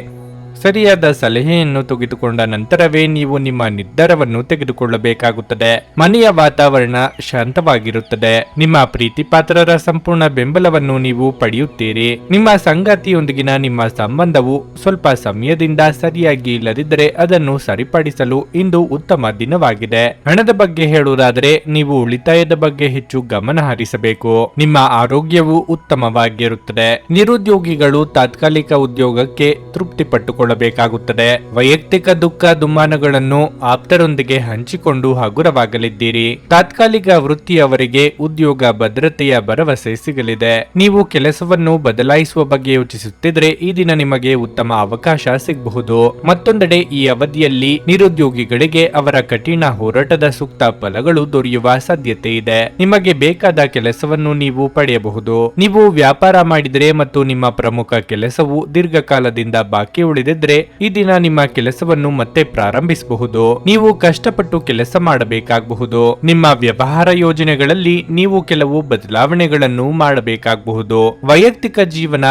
ಸರಿಯಾದ ಸಲಹೆಯನ್ನು ತೆಗೆದುಕೊಂಡ ನಂತರವೇ ನೀವು ನಿಮ್ಮ ನಿರ್ಧಾರವನ್ನು ತೆಗೆದುಕೊಳ್ಳಬೇಕಾಗುತ್ತದೆ. ಮನೆಯ ವಾತಾವರಣ ಶಾಂತವಾಗಿರುತ್ತದೆ. ನಿಮ್ಮ ಪ್ರೀತಿ ಪಾತ್ರರ ಸಂಪೂರ್ಣ ಬೆಂಬಲವನ್ನು ನೀವು ಪಡೆಯುತ್ತೀರಿ. ನಿಮ್ಮ ಸಂಗಾತಿಯೊಂದಿಗಿನ ನಿಮ್ಮ ಸಂಬಂಧವು ಸ್ವಲ್ಪ ಸಮಯದಿಂದ ಸರಿಯಾಗಿ ಇಲ್ಲದಿದ್ದರೆ ಅದನ್ನು ಸರಿಪಡಿಸಲು ಇಂದು ಉತ್ತಮ ದಿನವಾಗಿದೆ. ಹಣದ ಬಗ್ಗೆ ಹೇಳುವುದಾದರೆ ನೀವು ಉಳಿತಾಯದ ಬಗ್ಗೆ ಹೆಚ್ಚು ಗಮನ ಹರಿಸಬೇಕು. ನಿಮ್ಮ ಆರೋಗ್ಯವು ಉತ್ತಮವಾಗಿರುತ್ತದೆ. ನಿರುದ್ಯೋಗಿಗಳು ತಾತ್ಕಾಲಿಕ ಉದ್ಯೋಗಕ್ಕೆ ತೃಪ್ತಿಪಟ್ಟುಕೊಳ್ಳ ಬೇಕಾಗುತ್ತದೆ. ವೈಯಕ್ತಿಕ ದುಃಖ ದುಮ್ಮಾನಗಳನ್ನು ಆಪ್ತರೊಂದಿಗೆ ಹಂಚಿಕೊಂಡು ಹಗುರವಾಗಲಿದ್ದೀರಿ. ತಾತ್ಕಾಲಿಕ ವೃತ್ತಿಯವರಿಗೆ ಉದ್ಯೋಗ ಭದ್ರತೆಯ ಭರವಸೆ ಸಿಗಲಿದೆ. ನೀವು ಕೆಲಸವನ್ನು ಬದಲಾಯಿಸುವ ಬಗ್ಗೆ ಯೋಚಿಸುತ್ತಿದ್ರೆ ಈ ದಿನ ನಿಮಗೆ ಉತ್ತಮ ಅವಕಾಶ ಸಿಗಬಹುದು. ಮತ್ತೊಂದೆಡೆ ಈ ಅವಧಿಯಲ್ಲಿ ನಿರುದ್ಯೋಗಿಗಳಿಗೆ ಅವರ ಕಠಿಣ ಹೋರಾಟದ ಸೂಕ್ತ ಫಲಗಳು ದೊರೆಯುವ ಸಾಧ್ಯತೆ ಇದೆ. ನಿಮಗೆ ಬೇಕಾದ ಕೆಲಸವನ್ನು ನೀವು ಪಡೆಯಬಹುದು. ನೀವು ವ್ಯಾಪಾರ ಮಾಡಿದರೆ ಮತ್ತು ನಿಮ್ಮ ಪ್ರಮುಖ ಕೆಲಸವು ದೀರ್ಘಕಾಲದಿಂದ ಬಾಕಿ ಉಳಿದಿದ್ದರೆ ಈ ದಿನ ನಿಮ್ಮ ಕೆಲಸವನ್ನು ಮತ್ತೆ ಪ್ರಾರಂಭಿಸಬಹುದು. ನೀವು ಕಷ್ಟಪಟ್ಟು ಕೆಲಸ ಮಾಡಬೇಕಾಗಬಹುದು. ನಿಮ್ಮ ವ್ಯವಹಾರ ಯೋಜನೆಗಳಲ್ಲಿ ನೀವು ಕೆಲವು ಬದಲಾವಣೆಗಳನ್ನು ಮಾಡಬೇಕಾಗಬಹುದು. ವೈಯಕ್ತಿಕ ಜೀವನ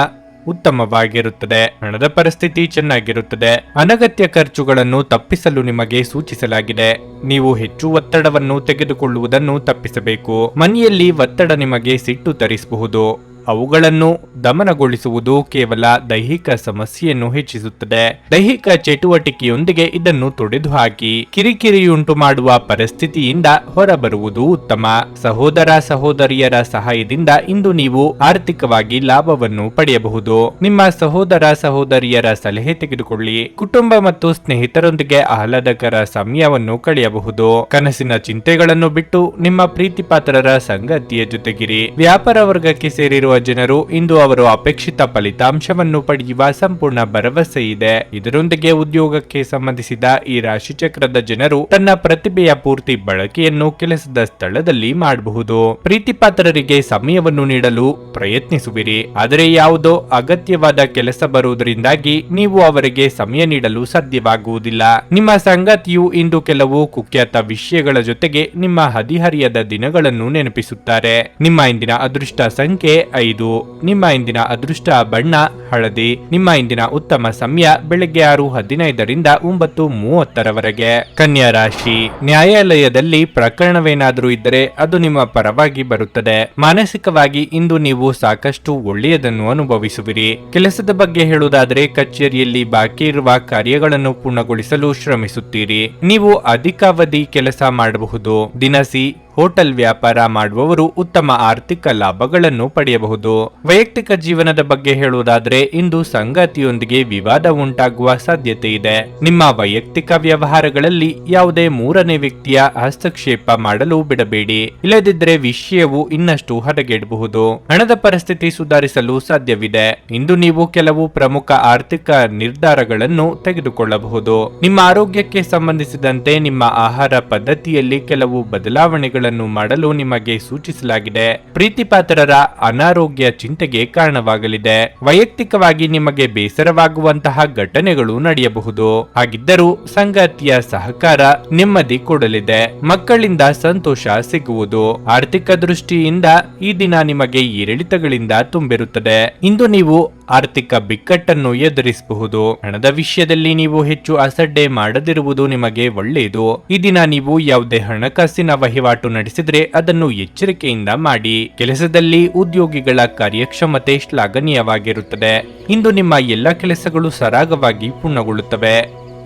ಉತ್ತಮವಾಗಿರುತ್ತದೆ. ಹಣದ ಪರಿಸ್ಥಿತಿ ಚೆನ್ನಾಗಿರುತ್ತದೆ. ಅನಗತ್ಯ ಖರ್ಚುಗಳನ್ನು ತಪ್ಪಿಸಲು ನಿಮಗೆ ಸೂಚಿಸಲಾಗಿದೆ. ನೀವು ಹೆಚ್ಚು ಒತ್ತಡವನ್ನು ತೆಗೆದುಕೊಳ್ಳುವುದನ್ನು ತಪ್ಪಿಸಬೇಕು. ಮನೆಯಲ್ಲಿ ಒತ್ತಡ ನಿಮಗೆ ಸಿಟ್ಟು ತರಿಸಬಹುದು. ಅವುಗಳನ್ನು ದಮನಗೊಳಿಸುವುದು ಕೇವಲ ದೈಹಿಕ ಸಮಸ್ಯೆಯನ್ನು ಹೆಚ್ಚಿಸುತ್ತದೆ. ದೈಹಿಕ ಚಟುವಟಿಕೆಯೊಂದಿಗೆ ಇದನ್ನು ತೊಡೆದುಹಾಕಿ ಕಿರಿಕಿರಿಯುಂಟು ಮಾಡುವ ಪರಿಸ್ಥಿತಿಯಿಂದ ಹೊರಬರುವುದು ಉತ್ತಮ. ಸಹೋದರ ಸಹೋದರಿಯರ ಸಹಾಯದಿಂದ ಇಂದು ನೀವು ಆರ್ಥಿಕವಾಗಿ ಲಾಭವನ್ನು ಪಡೆಯಬಹುದು. ನಿಮ್ಮ ಸಹೋದರ ಸಹೋದರಿಯರ ಸಲಹೆ ತೆಗೆದುಕೊಳ್ಳಿ. ಕುಟುಂಬ ಮತ್ತು ಸ್ನೇಹಿತರೊಂದಿಗೆ ಆಹ್ಲಾದಕರ ಸಮಯವನ್ನು ಕಳೆಯಬಹುದು. ಕನಸಿನ ಚಿಂತೆಗಳನ್ನು ಬಿಟ್ಟು ನಿಮ್ಮ ಪ್ರೀತಿಪಾತ್ರರ ಸಂಗತಿಯ ಜೊತೆಗಿರಿ. ವ್ಯಾಪಾರ ವರ್ಗಕ್ಕೆ ಸೇರಿರುವ ಜನರು ಇಂದು ಅವರು ಅಪೇಕ್ಷಿತ ಫಲಿತಾಂಶವನ್ನು ಪಡೆಯುವ ಸಂಪೂರ್ಣ ಭರವಸೆ ಇದೆ. ಇದರೊಂದಿಗೆ ಉದ್ಯೋಗಕ್ಕೆ ಸಂಬಂಧಿಸಿದ ಈ ರಾಶಿ ಚಕ್ರದ ಜನರು ತನ್ನ ಪ್ರತಿಭೆಯ ಪೂರ್ತಿ ಬಳಕೆಯನ್ನು ಕೆಲಸದ ಸ್ಥಳದಲ್ಲಿ ಮಾಡಬಹುದು. ಪ್ರೀತಿಪಾತ್ರರಿಗೆ ಸಮಯವನ್ನು ನೀಡಲು ಪ್ರಯತ್ನಿಸುವಿರಿ, ಆದರೆ ಯಾವುದೋ ಅಗತ್ಯವಾದ ಕೆಲಸ ಬರುವುದರಿಂದಾಗಿ ನೀವು ಅವರಿಗೆ ಸಮಯ ನೀಡಲು ಸಾಧ್ಯವಾಗುವುದಿಲ್ಲ. ನಿಮ್ಮ ಸಂಗಾತಿಯು ಇಂದು ಕೆಲವು ಕುಖ್ಯಾತ ವಿಷಯಗಳ ಜೊತೆಗೆ ನಿಮ್ಮ ಹದಿಹರಿಯದ ದಿನಗಳನ್ನು ನೆನಪಿಸುತ್ತಾರೆ. ನಿಮ್ಮ ಇಂದಿನ ಅದೃಷ್ಟ ಸಂಖ್ಯೆ 5. ನಿಮ್ಮ ಇಂದಿನ ಅದೃಷ್ಟ ಬಣ್ಣ ಹಳದಿ. ನಿಮ್ಮ ಇಂದಿನ ಉತ್ತಮ ಸಮಯ ಬೆಳಗ್ಗೆ 6:15ರಿಂದ 9:30ರವರೆಗೆ. ಕನ್ಯಾ ರಾಶಿ. ನ್ಯಾಯಾಲಯದಲ್ಲಿ ಪ್ರಕರಣವೇನಾದರೂ ಇದ್ದರೆ ಅದು ನಿಮ್ಮ ಪರವಾಗಿ ಬರುತ್ತದೆ. ಮಾನಸಿಕವಾಗಿ ಇಂದು ನೀವು ಸಾಕಷ್ಟು ಒಳ್ಳೆಯದನ್ನು ಅನುಭವಿಸುವಿರಿ. ಕೆಲಸದ ಬಗ್ಗೆ ಹೇಳುವುದಾದರೆ ಕಚೇರಿಯಲ್ಲಿ ಬಾಕಿ ಇರುವ ಕಾರ್ಯಗಳನ್ನು ಪೂರ್ಣಗೊಳಿಸಲು ಶ್ರಮಿಸುತ್ತೀರಿ. ನೀವು ಅಧಿಕಾವಧಿ ಕೆಲಸ ಮಾಡಬಹುದು. ದಿನಸಿ ಹೋಟೆಲ್ ವ್ಯಾಪಾರ ಮಾಡುವವರು ಉತ್ತಮ ಆರ್ಥಿಕ ಲಾಭಗಳನ್ನು ಪಡೆಯಬಹುದು. ವೈಯಕ್ತಿಕ ಜೀವನದ ಬಗ್ಗೆ ಹೇಳುವುದಾದರೆ ಇಂದು ಸಂಗಾತಿಯೊಂದಿಗೆ ವಿವಾದ ಉಂಟಾಗುವ ಸಾಧ್ಯತೆ ಇದೆ. ನಿಮ್ಮ ವೈಯಕ್ತಿಕ ವ್ಯವಹಾರಗಳಲ್ಲಿ ಯಾವುದೇ ಮೂರನೇ ವ್ಯಕ್ತಿಯ ಹಸ್ತಕ್ಷೇಪ ಮಾಡಲು ಬಿಡಬೇಡಿ. ಇಲ್ಲದಿದ್ದರೆ ವಿಷಯವು ಇನ್ನಷ್ಟು ಹದಗೆಡಬಹುದು. ಹಣದ ಪರಿಸ್ಥಿತಿ ಸುಧಾರಿಸಲು ಸಾಧ್ಯವಿದೆ. ಇಂದು ನೀವು ಕೆಲವು ಪ್ರಮುಖ ಆರ್ಥಿಕ ನಿರ್ಧಾರಗಳನ್ನು ತೆಗೆದುಕೊಳ್ಳಬಹುದು. ನಿಮ್ಮ ಆರೋಗ್ಯಕ್ಕೆ ಸಂಬಂಧಿಸಿದಂತೆ ನಿಮ್ಮ ಆಹಾರ ಪದ್ಧತಿಯಲ್ಲಿ ಕೆಲವು ಬದಲಾವಣೆಗಳನ್ನು ಮಾಡಲು ನಿಮಗೆ ಸೂಚಿಸಲಾಗಿದೆ. ಪ್ರೀತಿಪಾತ್ರರ ಅನಾರೋಗ್ಯ ಚಿಂತೆಗೆ ಕಾರಣವಾಗಲಿದೆ. ವೈಯಕ್ತಿಕವಾಗಿ ನಿಮಗೆ ಬೇಸರವಾಗುವಂತಹ ಘಟನೆಗಳು ನಡೆಯಬಹುದು. ಹಾಗಿದ್ದರೂ ಸಂಗಾತಿಯ ಸಹಕಾರ ನೆಮ್ಮದಿ ಕೊಡಲಿದೆ. ಮಕ್ಕಳಿಂದ ಸಂತೋಷ ಸಿಗುವುದು. ಆರ್ಥಿಕ ದೃಷ್ಟಿಯಿಂದ ಈ ದಿನ ನಿಮಗೆ ಏರಿಳಿತಗಳಿಂದ ತುಂಬಿರುತ್ತದೆ. ಇಂದು ನೀವು ಆರ್ಥಿಕ ಬಿಕ್ಕಟ್ಟನ್ನು ಎದುರಿಸಬಹುದು. ಹಣದ ವಿಷಯದಲ್ಲಿ ನೀವು ಹೆಚ್ಚು ಅಸಡ್ಡೆ ಮಾಡದಿರುವುದು ನಿಮಗೆ ಒಳ್ಳೆಯದು. ಈ ದಿನ ನೀವು ಯಾವುದೇ ಹಣಕಾಸಿನ ವಹಿವಾಟು ನಡೆಸಿದ್ರೆ ಅದನ್ನು ಎಚ್ಚರಿಕೆಯಿಂದ ಮಾಡಿ. ಕೆಲಸದಲ್ಲಿ ಉದ್ಯೋಗಿಗಳ ಕಾರ್ಯಕ್ಷಮತೆ ಶ್ಲಾಘನೀಯವಾಗಿರುತ್ತದೆ. ಇಂದು ನಿಮ್ಮ ಎಲ್ಲ ಕೆಲಸಗಳು ಸರಾಗವಾಗಿ ಪೂರ್ಣಗೊಳ್ಳುತ್ತವೆ.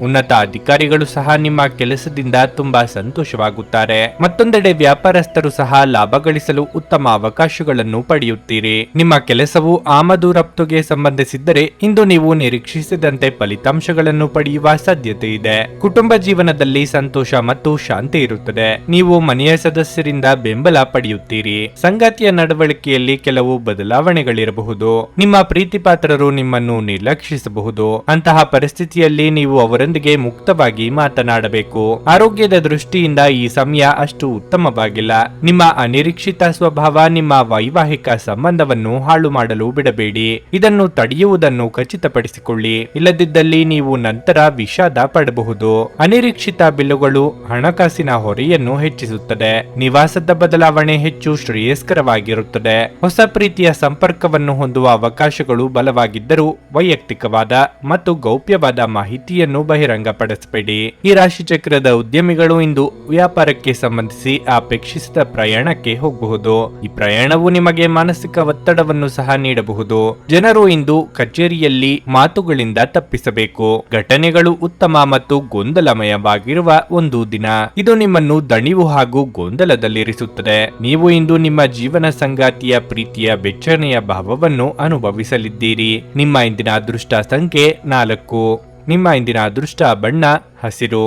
ಉನ್ನತ ಅಧಿಕಾರಿಗಳು ಸಹ ನಿಮ್ಮ ಕೆಲಸದಿಂದ ತುಂಬಾ ಸಂತೋಷವಾಗುತ್ತಾರೆ. ಮತ್ತೊಂದೆಡೆ ವ್ಯಾಪಾರಸ್ಥರು ಸಹ ಲಾಭ ಗಳಿಸಲು ಉತ್ತಮ ಅವಕಾಶಗಳನ್ನು ಪಡೆಯುತ್ತೀರಿ. ನಿಮ್ಮ ಕೆಲಸವು ಆಮದು ರಫ್ತುಗೆ ಸಂಬಂಧಿಸಿದ್ದರೆ ಇಂದು ನೀವು ನಿರೀಕ್ಷಿಸಿದಂತೆ ಫಲಿತಾಂಶಗಳನ್ನು ಪಡೆಯುವ ಸಾಧ್ಯತೆ ಇದೆ. ಕುಟುಂಬ ಜೀವನದಲ್ಲಿ ಸಂತೋಷ ಮತ್ತು ಶಾಂತಿ ಇರುತ್ತದೆ. ನೀವು ಮನೆಯ ಸದಸ್ಯರಿಂದ ಬೆಂಬಲ ಪಡೆಯುತ್ತೀರಿ. ಸಂಗಾತಿಯ ನಡವಳಿಕೆಯಲ್ಲಿ ಕೆಲವು ಬದಲಾವಣೆಗಳಿರಬಹುದು. ನಿಮ್ಮ ಪ್ರೀತಿಪಾತ್ರರು ನಿಮ್ಮನ್ನು ನಿರ್ಲಕ್ಷಿಸಬಹುದು. ಅಂತಹ ಪರಿಸ್ಥಿತಿಯಲ್ಲಿ ನೀವು ಅವರೊಂದಿಗೆ ಮುಕ್ತವಾಗಿ ಮಾತನಾಡಬೇಕು. ಆರೋಗ್ಯದ ದೃಷ್ಟಿಯಿಂದ ಈ ಸಮಯ ಅಷ್ಟು ಉತ್ತಮವಾಗಿಲ್ಲ. ನಿಮ್ಮ ಅನಿರೀಕ್ಷಿತ ಸ್ವಭಾವ ನಿಮ್ಮ ವೈವಾಹಿಕ ಸಂಬಂಧವನ್ನು ಹಾಳು ಮಾಡಲು ಬಿಡಬೇಡಿ. ಇದನ್ನು ತಡೆಯುವುದನ್ನು ಖಚಿತಪಡಿಸಿಕೊಳ್ಳಿ. ಇಲ್ಲದಿದ್ದಲ್ಲಿ ನೀವು ನಂತರ ವಿಷಾದ ಪಡಬಹುದು. ಅನಿರೀಕ್ಷಿತ ಬಿಲ್ಲುಗಳು ಹಣಕಾಸಿನ ಹೊರೆಯನ್ನು ಹೆಚ್ಚಿಸುತ್ತದೆ. ನಿವಾಸದ ಬದಲಾವಣೆ ಹೆಚ್ಚು ಶ್ರೇಯಸ್ಕರವಾಗಿರುತ್ತದೆ. ಹೊಸ ಪ್ರೀತಿಯ ಸಂಪರ್ಕವನ್ನು ಹೊಂದುವ ಅವಕಾಶಗಳು ಬಲವಾಗಿದ್ದರೂ ವೈಯಕ್ತಿಕವಾದ ಮತ್ತು ಗೌಪ್ಯವಾದ ಮಾಹಿತಿಯನ್ನು ಬಹಿರಂಗಪಡಿಸಬೇಡಿ. ಈ ರಾಶಿ ಚಕ್ರದ ಉದ್ಯಮಿಗಳು ಇಂದು ವ್ಯಾಪಾರಕ್ಕೆ ಸಂಬಂಧಿಸಿ ಅಪೇಕ್ಷಿಸಿದ ಪ್ರಯಾಣಕ್ಕೆ ಹೋಗಬಹುದು. ಈ ಪ್ರಯಾಣವು ನಿಮಗೆ ಮಾನಸಿಕ ಒತ್ತಡವನ್ನು ಸಹ ನೀಡಬಹುದು. ಜನರು ಇಂದು ಕಚೇರಿಯಲ್ಲಿ ಮಾತುಗಳಿಂದ ತಪ್ಪಿಸಬೇಕು. ಘಟನೆಗಳು ಉತ್ತಮ ಮತ್ತು ಗೊಂದಲಮಯವಾಗಿರುವ ಒಂದು ದಿನ. ಇದು ನಿಮ್ಮನ್ನು ದಣಿವು ಹಾಗೂ ಗೊಂದಲದಲ್ಲಿರಿಸುತ್ತದೆ. ನೀವು ಇಂದು ನಿಮ್ಮ ಜೀವನ ಸಂಗಾತಿಯ ಪ್ರೀತಿಯ ಬೆಚ್ಚನೆಯ ಭಾವವನ್ನು ಅನುಭವಿಸಲಿದ್ದೀರಿ. ನಿಮ್ಮ ಇಂದಿನ ಅದೃಷ್ಟ ಸಂಖ್ಯೆ 4. ನಿಮ್ಮ ಇಂದಿನ ಅದೃಷ್ಟ ಬಣ್ಣ ಹಸಿರು.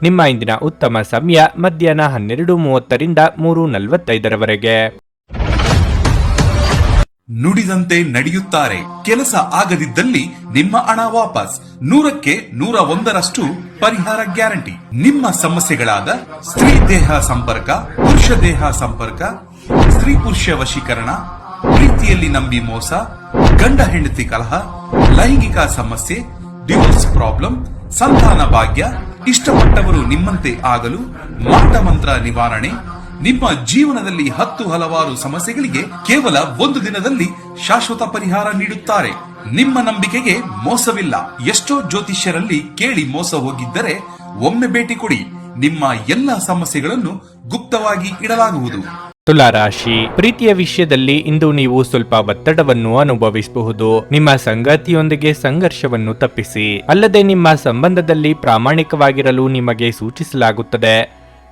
ನಿಮ್ಮ ಇಂದಿನ ಉತ್ತಮ ಸಮಯ ಮಧ್ಯಾಹ್ನ 12:30ರಿಂದ 3:45ರವರೆಗೆ. ನುಡಿದಂತೆ ನಡೆಯುತ್ತಾರೆ. ಕೆಲಸ ಆಗದಿದ್ದಲ್ಲಿ ನಿಮ್ಮ ಹಣ ವಾಪಸ್. 100ಕ್ಕೆ 101ರಷ್ಟು ಪರಿಹಾರ ಗ್ಯಾರಂಟಿ. ನಿಮ್ಮ ಸಮಸ್ಯೆಗಳಾದ ಸ್ತ್ರೀ ದೇಹ ಸಂಪರ್ಕ, ಪುರುಷ ದೇಹ ಸಂಪರ್ಕ, ಸ್ತ್ರೀ ಪುರುಷ ವಶೀಕರಣ, ಪ್ರೀತಿಯಲ್ಲಿ ನಂಬಿ ಮೋಸ, ಗಂಡ ಹೆಂಡತಿ ಕಲಹ, ಲೈಂಗಿಕ ಸಮಸ್ಯೆ, ಡಿವೋರ್ಸ್ ಪ್ರಾಬ್ಲಮ್, ಸಂತಾನ ಭಾಗ್ಯ, ಇಷ್ಟಪಟ್ಟವರು ನಿಮ್ಮಂತೆ ಆಗಲು ಮಾಟ ಮಂತ್ರ ನಿವಾರಣೆ. ನಿಮ್ಮ ಜೀವನದಲ್ಲಿ 10 ಹಲವಾರು ಸಮಸ್ಯೆಗಳಿಗೆ ಕೇವಲ 1 ದಿನದಲ್ಲಿ ಶಾಶ್ವತ ಪರಿಹಾರ ನೀಡುತ್ತಾರೆ. ನಿಮ್ಮ ನಂಬಿಕೆಗೆ ಮೋಸವಿಲ್ಲ. ಎಷ್ಟೋ ಜ್ಯೋತಿಷ್ಯರಲ್ಲಿ ಕೇಳಿ ಮೋಸ ಹೋಗಿದ್ದರೆ ಒಮ್ಮೆ ಭೇಟಿ ಕೊಡಿ. ನಿಮ್ಮ ಎಲ್ಲ ಸಮಸ್ಯೆಗಳನ್ನು ಗುಪ್ತವಾಗಿ ಇಡಲಾಗುವುದು. ತುಲಾರಾಶಿ, ಪ್ರೀತಿಯ ವಿಷಯದಲ್ಲಿ ಇಂದು ನೀವು ಸ್ವಲ್ಪ ಒತ್ತಡವನ್ನು ಅನುಭವಿಸಬಹುದು. ನಿಮ್ಮ ಸಂಗಾತಿಯೊಂದಿಗೆ ಸಂಘರ್ಷವನ್ನು ತಪ್ಪಿಸಿ. ಅಲ್ಲದೆ ನಿಮ್ಮ ಸಂಬಂಧದಲ್ಲಿ ಪ್ರಾಮಾಣಿಕವಾಗಿರಲು ನಿಮಗೆ ಸೂಚಿಸಲಾಗುತ್ತದೆ.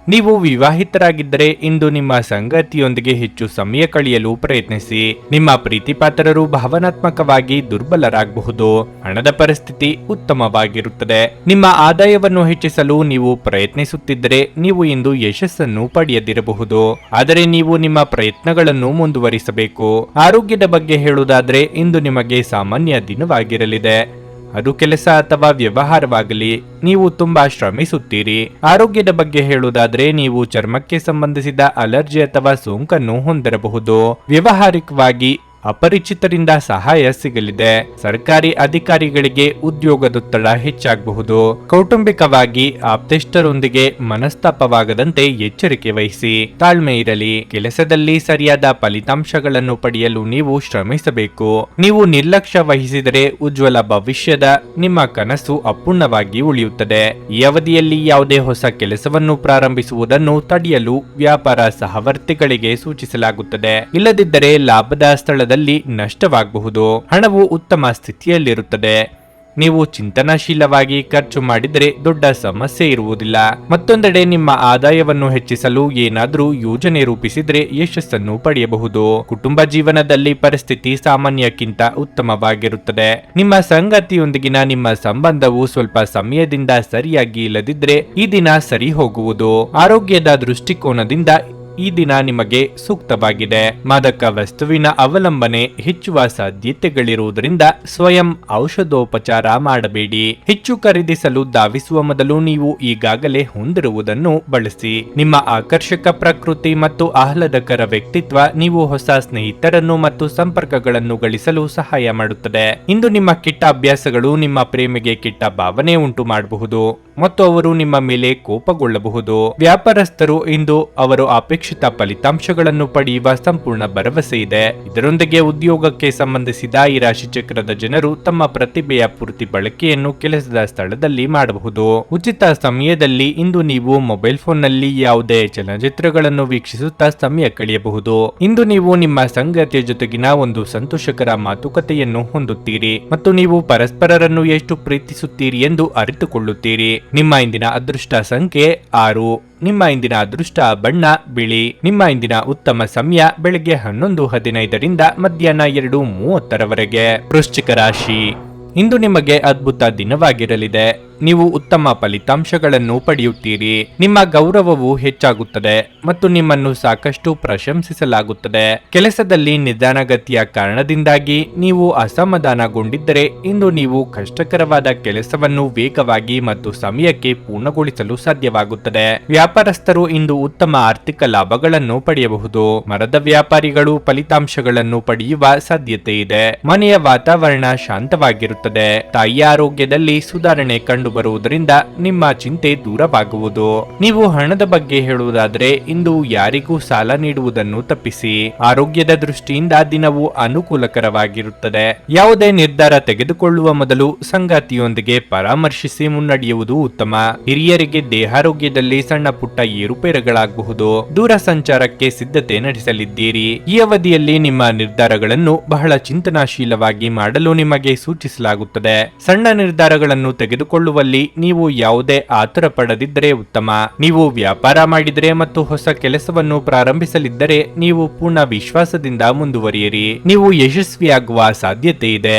ನೀವು ವಿವಾಹಿತರಾಗಿದ್ದರೆ ಇಂದು ನಿಮ್ಮ ಸಂಗಾತಿಯೊಂದಿಗೆ ಹೆಚ್ಚು ಸಮಯ ಕಳೆಯಲು ಪ್ರಯತ್ನಿಸಿ. ನಿಮ್ಮ ಪ್ರೀತಿಪಾತ್ರರು ಭಾವನಾತ್ಮಕವಾಗಿ ದುರ್ಬಲರಾಗಬಹುದು. ಹಣದ ಪರಿಸ್ಥಿತಿ ಉತ್ತಮವಾಗಿರುತ್ತದೆ. ನಿಮ್ಮ ಆದಾಯವನ್ನು ಹೆಚ್ಚಿಸಲು ನೀವು ಪ್ರಯತ್ನಿಸುತ್ತಿದ್ದರೆ ನೀವು ಇಂದು ಯಶಸ್ಸನ್ನು ಪಡೆಯದಿರಬಹುದು. ಆದರೆ ನೀವು ನಿಮ್ಮ ಪ್ರಯತ್ನಗಳನ್ನು ಮುಂದುವರಿಸಬೇಕು. ಆರೋಗ್ಯದ ಬಗ್ಗೆ ಹೇಳುವುದಾದರೆ ಇಂದು ನಿಮಗೆ ಸಾಮಾನ್ಯ ದಿನವಾಗಿರಲಿದೆ. ಅದು ಕೆಲಸ ಅಥವಾ ವ್ಯವಹಾರವಾಗಲಿ, ನೀವು ತುಂಬಾ ಶ್ರಮಿಸುತ್ತೀರಿ. ಆರೋಗ್ಯದ ಬಗ್ಗೆ ಹೇಳುವುದಾದ್ರೆ ನೀವು ಚರ್ಮಕ್ಕೆ ಸಂಬಂಧಿಸಿದ ಅಲರ್ಜಿ ಅಥವಾ ಸೋಂಕನ್ನು ಹೊಂದಿರಬಹುದು. ವ್ಯಾವಹಾರಿಕವಾಗಿ ಅಪರಿಚಿತರಿಂದ ಸಹಾಯ ಸಿಗಲಿದೆ. ಸರ್ಕಾರಿ ಅಧಿಕಾರಿಗಳಿಗೆ ಉದ್ಯೋಗದೊತ್ತಡ ಹೆಚ್ಚಾಗಬಹುದು. ಕೌಟುಂಬಿಕವಾಗಿ ಆಪ್ತೇಷ್ಟರೊಂದಿಗೆ ಮನಸ್ತಾಪವಾಗದಂತೆ ಎಚ್ಚರಿಕೆ ವಹಿಸಿ. ತಾಳ್ಮೆ ಇರಲಿ. ಕೆಲಸದಲ್ಲಿ ಸರಿಯಾದ ಫಲಿತಾಂಶಗಳನ್ನು ಪಡೆಯಲು ನೀವು ಶ್ರಮಿಸಬೇಕು. ನೀವು ನಿರ್ಲಕ್ಷ್ಯ ವಹಿಸಿದರೆ ಉಜ್ವಲ ಭವಿಷ್ಯದ ನಿಮ್ಮ ಕನಸು ಅಪೂರ್ಣವಾಗಿ ಉಳಿಯುತ್ತದೆ. ಈ ಅವಧಿಯಲ್ಲಿ ಯಾವುದೇ ಹೊಸ ಕೆಲಸವನ್ನು ಪ್ರಾರಂಭಿಸುವುದನ್ನು ತಡೆಯಲು ವ್ಯಾಪಾರ ಸಹವರ್ತಿಗಳಿಗೆ ಸೂಚಿಸಲಾಗುತ್ತದೆ. ಇಲ್ಲದಿದ್ದರೆ ಲಾಭದ ಸ್ಥಳದಲ್ಲಿ ನಷ್ಟವಾಗಬಹುದು. ಹಣವು ಉತ್ತಮ ಸ್ಥಿತಿಯಲ್ಲಿರುತ್ತದೆ. ನೀವು ಚಿಂತನಾಶೀಲವಾಗಿ ಖರ್ಚು ಮಾಡಿದರೆ ದೊಡ್ಡ ಸಮಸ್ಯೆ ಇರುವುದಿಲ್ಲ. ಮತ್ತೊಂದೆಡೆ ನಿಮ್ಮ ಆದಾಯವನ್ನು ಹೆಚ್ಚಿಸಲು ಏನಾದರೂ ಯೋಜನೆ ರೂಪಿಸಿದರೆ ಯಶಸ್ಸನ್ನು ಪಡೆಯಬಹುದು. ಕುಟುಂಬ ಜೀವನದಲ್ಲಿ ಪರಿಸ್ಥಿತಿ ಸಾಮಾನ್ಯಕ್ಕಿಂತ ಉತ್ತಮವಾಗಿರುತ್ತದೆ. ನಿಮ್ಮ ಸಂಗಾತಿಯೊಂದಿಗಿನ ನಿಮ್ಮ ಸಂಬಂಧವು ಸ್ವಲ್ಪ ಸಮಯದಿಂದ ಸರಿಯಾಗಿ ಇಲ್ಲದಿದ್ದರೆ ಈ ದಿನ ಸರಿ ಹೋಗುವುದು. ಆರೋಗ್ಯದ ದೃಷ್ಟಿಕೋನದಿಂದ ಈ ದಿನ ನಿಮಗೆ ಸೂಕ್ತವಾಗಿದೆ. ಮಾದಕ ವಸ್ತುವಿನ ಅವಲಂಬನೆ ಹೆಚ್ಚುವ ಸಾಧ್ಯತೆಗಳಿರುವುದರಿಂದ ಸ್ವಯಂ ಔಷಧೋಪಚಾರ ಮಾಡಬೇಡಿ. ಹೆಚ್ಚು ಖರೀದಿಸಲು ಧಾವಿಸುವ ಮೊದಲು ನೀವು ಈಗಾಗಲೇ ಹೊಂದಿರುವುದನ್ನು ಬಳಸಿ. ನಿಮ್ಮ ಆಕರ್ಷಕ ಪ್ರಕೃತಿ ಮತ್ತು ಆಹ್ಲಾದಕರ ವ್ಯಕ್ತಿತ್ವ ನೀವು ಹೊಸ ಸ್ನೇಹಿತರನ್ನು ಮತ್ತು ಸಂಪರ್ಕಗಳನ್ನು ಗಳಿಸಲು ಸಹಾಯ ಮಾಡುತ್ತದೆ. ಇಂದು ನಿಮ್ಮ ಕೆಟ್ಟ ಅಭ್ಯಾಸಗಳು ನಿಮ್ಮ ಪ್ರೇಮಿಗೆ ಕೆಟ್ಟ ಭಾವನೆ ಉಂಟು ಮಾಡಬಹುದು ಮತ್ತು ಅವರು ನಿಮ್ಮ ಮೇಲೆ ಕೋಪಗೊಳ್ಳಬಹುದು. ವ್ಯಾಪಾರಸ್ಥರು ಇಂದು ಅವರು ಅಪೇಕ್ಷಿತ ಫಲಿತಾಂಶಗಳನ್ನು ಪಡೆಯುವ ಸಂಪೂರ್ಣ ಭರವಸೆ ಇದೆ. ಇದರೊಂದಿಗೆ ಉದ್ಯೋಗಕ್ಕೆ ಸಂಬಂಧಿಸಿದ ಈ ರಾಶಿ ಚಕ್ರದ ಜನರು ತಮ್ಮ ಪ್ರತಿಭೆಯ ಪೂರ್ತಿ ಬಳಕೆಯನ್ನು ಕೆಲಸದ ಸ್ಥಳದಲ್ಲಿ ಮಾಡಬಹುದು. ಉಚಿತ ಸಮಯದಲ್ಲಿ ಇಂದು ನೀವು ಮೊಬೈಲ್ ಫೋನ್ನಲ್ಲಿ ಯಾವುದೇ ಚಲನಚಿತ್ರಗಳನ್ನು ವೀಕ್ಷಿಸುತ್ತಾ ಸಮಯ ಕಳೆಯಬಹುದು. ಇಂದು ನೀವು ನಿಮ್ಮ ಸಂಗಾತಿಯ ಜೊತೆಗಿನ ಒಂದು ಸಂತೋಷಕರ ಮಾತುಕತೆಯನ್ನು ಹೊಂದುತ್ತೀರಿ ಮತ್ತು ನೀವು ಪರಸ್ಪರರನ್ನು ಎಷ್ಟು ಪ್ರೀತಿಸುತ್ತೀರಿ ಎಂದು ಅರಿತುಕೊಳ್ಳುತ್ತೀರಿ. ನಿಮ್ಮ ಇಂದಿನ ಅದೃಷ್ಟ ಸಂಖ್ಯೆ 6. ನಿಮ್ಮ ಇಂದಿನ ಅದೃಷ್ಟ ಬಣ್ಣ ಬಿಳಿ. ನಿಮ್ಮ ಇಂದಿನ ಉತ್ತಮ ಸಮಯ ಬೆಳಗ್ಗೆ 11:15ರಿಂದ ಮಧ್ಯಾಹ್ನ 2:30ರವರೆಗೆ. ವೃಶ್ಚಿಕ ರಾಶಿ, ಇಂದು ನಿಮಗೆ ಅದ್ಭುತ ದಿನವಾಗಿರಲಿದೆ. ನೀವು ಉತ್ತಮ ಫಲಿತಾಂಶಗಳನ್ನು ಪಡೆಯುತ್ತೀರಿ. ನಿಮ್ಮ ಗೌರವವು ಹೆಚ್ಚಾಗುತ್ತದೆ ಮತ್ತು ನಿಮ್ಮನ್ನು ಸಾಕಷ್ಟು ಪ್ರಶಂಸಿಸಲಾಗುತ್ತದೆ. ಕೆಲಸದಲ್ಲಿ ನಿಧಾನಗತಿಯ ಕಾರಣದಿಂದಾಗಿ ನೀವು ಅಸಮಾಧಾನಗೊಂಡಿದ್ದರೆ ಇಂದು ನೀವು ಕಷ್ಟಕರವಾದ ಕೆಲಸವನ್ನು ವೇಗವಾಗಿ ಮತ್ತು ಸಮಯಕ್ಕೆ ಪೂರ್ಣಗೊಳಿಸಲು ಸಾಧ್ಯವಾಗುತ್ತದೆ. ವ್ಯಾಪಾರಸ್ಥರು ಇಂದು ಉತ್ತಮ ಆರ್ಥಿಕ ಲಾಭಗಳನ್ನು ಪಡೆಯಬಹುದು. ಮರದ ವ್ಯಾಪಾರಿಗಳು ಫಲಿತಾಂಶಗಳನ್ನು ಪಡೆಯುವ ಸಾಧ್ಯತೆ ಇದೆ. ಮನೆಯ ವಾತಾವರಣ ಶಾಂತವಾಗಿರುತ್ತದೆ. ತಾಯಿಯ ಆರೋಗ್ಯದಲ್ಲಿ ಸುಧಾರಣೆ ಬರುವುದರಿಂದ ನಿಮ್ಮ ಚಿಂತೆ ದೂರವಾಗುವುದು. ನೀವು ಹಣದ ಬಗ್ಗೆ ಹೇಳುವುದಾದರೆ ಇಂದು ಯಾರಿಗೂ ಸಾಲ ನೀಡುವುದನ್ನು ತಪ್ಪಿಸಿ. ಆರೋಗ್ಯದ ದೃಷ್ಟಿಯಿಂದ ದಿನವು ಅನುಕೂಲಕರವಾಗಿರುತ್ತದೆ. ಯಾವುದೇ ನಿರ್ಧಾರ ತೆಗೆದುಕೊಳ್ಳುವ ಮೊದಲು ಸಂಗಾತಿಯೊಂದಿಗೆ ಪರಾಮರ್ಶಿಸಿ ಮುನ್ನಡೆಯುವುದು ಉತ್ತಮ. ಹಿರಿಯರಿಗೆ ದೇಹಾರೋಗ್ಯದಲ್ಲಿ ಸಣ್ಣ ಪುಟ್ಟ ಏರುಪೇರುಗಳಾಗಬಹುದು. ದೂರ ಸಂಚಾರಕ್ಕೆ ಸಿದ್ಧತೆ ನಡೆಸಲಿದ್ದೀರಿ. ಈ ಅವಧಿಯಲ್ಲಿ ನಿಮ್ಮ ನಿರ್ಧಾರಗಳನ್ನು ಬಹಳ ಚಿಂತನಾಶೀಲವಾಗಿ ಮಾಡಲು ನಿಮಗೆ ಸೂಚಿಸಲಾಗುತ್ತದೆ. ಸಣ್ಣ ನಿರ್ಧಾರಗಳನ್ನು ತೆಗೆದುಕೊಳ್ಳುವಲ್ಲಿ ನೀವು ಯಾವುದೇ ಆತುರ ಪಡದಿದ್ದರೆ ಉತ್ತಮ. ನೀವು ವ್ಯಾಪಾರ ಮಾಡಿದರೆ ಮತ್ತು ಹೊಸ ಕೆಲಸವನ್ನು ಪ್ರಾರಂಭಿಸಲಿದ್ದರೆ ನೀವು ಪೂರ್ಣ ವಿಶ್ವಾಸದಿಂದ ಮುಂದುವರಿಯಿರಿ. ನೀವು ಯಶಸ್ವಿಯಾಗುವ ಸಾಧ್ಯತೆ ಇದೆ.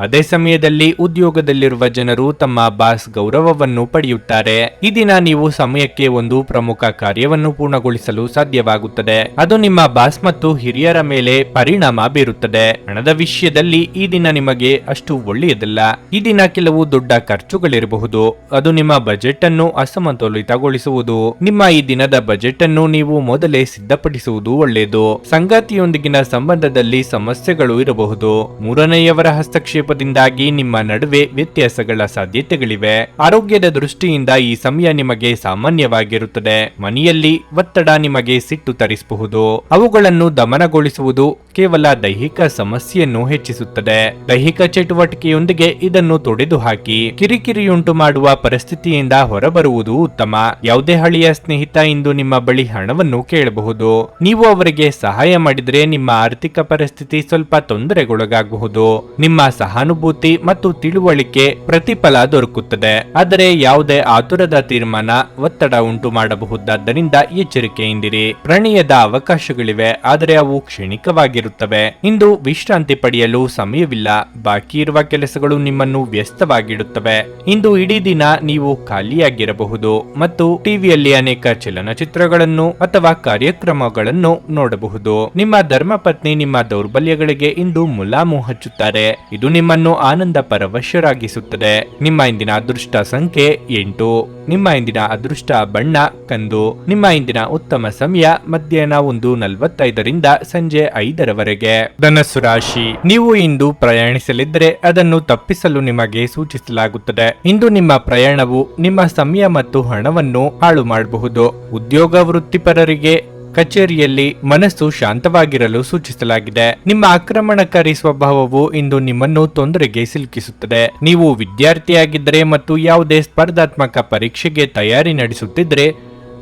ಅದೇ ಸಮಯದಲ್ಲಿ ಉದ್ಯೋಗದಲ್ಲಿರುವ ಜನರು ತಮ್ಮ ಬಾಸ್ ಗೌರವವನ್ನು ಪಡೆಯುತ್ತಾರೆ. ಈ ದಿನ ನೀವು ಸಮಯಕ್ಕೆ ಒಂದು ಪ್ರಮುಖ ಕಾರ್ಯವನ್ನು ಪೂರ್ಣಗೊಳಿಸಲು ಸಾಧ್ಯವಾಗುತ್ತದೆ. ಅದು ನಿಮ್ಮ ಬಾಸ್ ಮತ್ತು ಹಿರಿಯರ ಮೇಲೆ ಪರಿಣಾಮ ಬೀರುತ್ತದೆ. ಹಣದ ವಿಷಯದಲ್ಲಿ ಈ ದಿನ ನಿಮಗೆ ಅಷ್ಟು ಒಳ್ಳೆಯದಲ್ಲ. ಈ ದಿನ ಕೆಲವು ದೊಡ್ಡ ಖರ್ಚುಗಳಿರಬಹುದು. ಅದು ನಿಮ್ಮ ಬಜೆಟ್ ಅನ್ನು ಅಸಮತೋಲಿತಗೊಳಿಸುವುದು. ನಿಮ್ಮ ಈ ದಿನದ ಬಜೆಟ್ ಅನ್ನು ನೀವು ಮೊದಲೇ ಸಿದ್ಧಪಡಿಸುವುದು ಒಳ್ಳೆಯದು. ಸಂಗಾತಿಯೊಂದಿಗಿನ ಸಂಬಂಧದಲ್ಲಿ ಸಮಸ್ಯೆಗಳು ಇರಬಹುದು. ಮೂರನೆಯವರ ಹಸ್ತಕ್ಷೇಪ ದಿಂದಾಗಿ ನಿಮ್ಮ ನಡುವೆ ವ್ಯತ್ಯಾಸಗಳ ಸಾಧ್ಯತೆಗಳಿವೆ. ಆರೋಗ್ಯದ ದೃಷ್ಟಿಯಿಂದ ಈ ಸಮಯ ನಿಮಗೆ ಸಾಮಾನ್ಯವಾಗಿರುತ್ತದೆ. ಮನೆಯಲ್ಲಿ ಒತ್ತಡ ನಿಮಗೆ ಸಿಟ್ಟು ತರಿಸಬಹುದು. ಅವುಗಳನ್ನು ದಮನಗೊಳಿಸುವುದು ಕೇವಲ ದೈಹಿಕ ಸಮಸ್ಯೆಯನ್ನು ಹೆಚ್ಚಿಸುತ್ತದೆ. ದೈಹಿಕ ಚಟುವಟಿಕೆಯೊಂದಿಗೆ ಇದನ್ನು ತೊಡೆದುಹಾಕಿ ಕಿರಿಕಿರಿಯುಂಟು ಮಾಡುವ ಪರಿಸ್ಥಿತಿಯಿಂದ ಹೊರಬರುವುದು ಉತ್ತಮ. ಯಾವುದೇ ಹಳೆಯ ಸ್ನೇಹಿತ ಇಂದು ನಿಮ್ಮ ಬಳಿ ಹಣವನ್ನು ಕೇಳಬಹುದು. ನೀವು ಅವರಿಗೆ ಸಹಾಯ ಮಾಡಿದರೆ ನಿಮ್ಮ ಆರ್ಥಿಕ ಪರಿಸ್ಥಿತಿ ಸ್ವಲ್ಪ ತೊಂದರೆಗೊಳಗಾಗಬಹುದು. ನಿಮ್ಮ ಸಹಾನುಭೂತಿ ಮತ್ತು ತಿಳುವಳಿಕೆ ಪ್ರತಿಫಲ ದೊರಕುತ್ತದೆ. ಆದರೆ ಯಾವುದೇ ಆತುರದ ತೀರ್ಮಾನ ಒತ್ತಡ ಉಂಟು ಮಾಡಬಹುದಾದ್ದರಿಂದ ಎಚ್ಚರಿಕೆಯಿಂದಿರಿ. ಪ್ರಣಯದ ಅವಕಾಶಗಳಿವೆ, ಆದರೆ ಅವು ಕ್ಷಣಿಕವಾಗಿರುತ್ತವೆ. ಇಂದು ವಿಶ್ರಾಂತಿ ಪಡೆಯಲು ಸಮಯವಿಲ್ಲ. ಬಾಕಿ ಇರುವ ಕೆಲಸಗಳು ನಿಮ್ಮನ್ನು ವ್ಯಸ್ತವಾಗಿಡುತ್ತವೆ. ಇಂದು ಇಡೀ ದಿನ ನೀವು ಖಾಲಿಯಾಗಿರಬಹುದು ಮತ್ತು ಟಿವಿಯಲ್ಲಿ ಅನೇಕ ಚಲನಚಿತ್ರಗಳನ್ನು ಅಥವಾ ಕಾರ್ಯಕ್ರಮಗಳನ್ನು ನೋಡಬಹುದು. ನಿಮ್ಮ ಧರ್ಮಪತ್ನಿ ನಿಮ್ಮ ದೌರ್ಬಲ್ಯಗಳಿಗೆ ಇಂದು ಮುಲಾಮು ಹಚ್ಚುತ್ತಾರೆ. ಇದು ನಿಮ್ಮನ್ನು ಆನಂದ ಪರವಶರಾಗಿಸುತ್ತದೆ. ನಿಮ್ಮ ಇಂದಿನ ಅದೃಷ್ಟ ಸಂಖ್ಯೆ 8. ನಿಮ್ಮ ಇಂದಿನ ಅದೃಷ್ಟ ಬಣ್ಣ ಕಂದು. ನಿಮ್ಮ ಇಂದಿನ ಉತ್ತಮ ಸಮಯ ಮಧ್ಯಾಹ್ನ 1:45ರಿಂದ ಸಂಜೆ 5ರವರೆಗೆ. ಧನಸ್ಸು ರಾಶಿ, ನೀವು ಇಂದು ಪ್ರಯಾಣಿಸಲಿದ್ದರೆ ಅದನ್ನು ತಪ್ಪಿಸಲು ನಿಮಗೆ ಸೂಚಿಸಲಾಗುತ್ತದೆ. ಇಂದು ನಿಮ್ಮ ಪ್ರಯಾಣವು ನಿಮ್ಮ ಸಮಯ ಮತ್ತು ಹಣವನ್ನು ಹಾಳು ಮಾಡಬಹುದು. ಉದ್ಯೋಗ ವೃತ್ತಿಪರರಿಗೆ ಕಚೇರಿಯಲ್ಲಿ ಮನಸ್ಸು ಶಾಂತವಾಗಿರಲು ಸೂಚಿಸಲಾಗಿದೆ. ನಿಮ್ಮ ಆಕ್ರಮಣಕಾರಿ ಸ್ವಭಾವವು ಇಂದು ನಿಮ್ಮನ್ನು ತೊಂದರೆಗೆ ಸಿಲುಕಿಸುತ್ತದೆ. ನೀವು ವಿದ್ಯಾರ್ಥಿಯಾಗಿದ್ದರೆ ಮತ್ತು ಯಾವುದೇ ಸ್ಪರ್ಧಾತ್ಮಕ ಪರೀಕ್ಷೆಗೆ ತಯಾರಿ ನಡೆಸುತ್ತಿದ್ದರೆ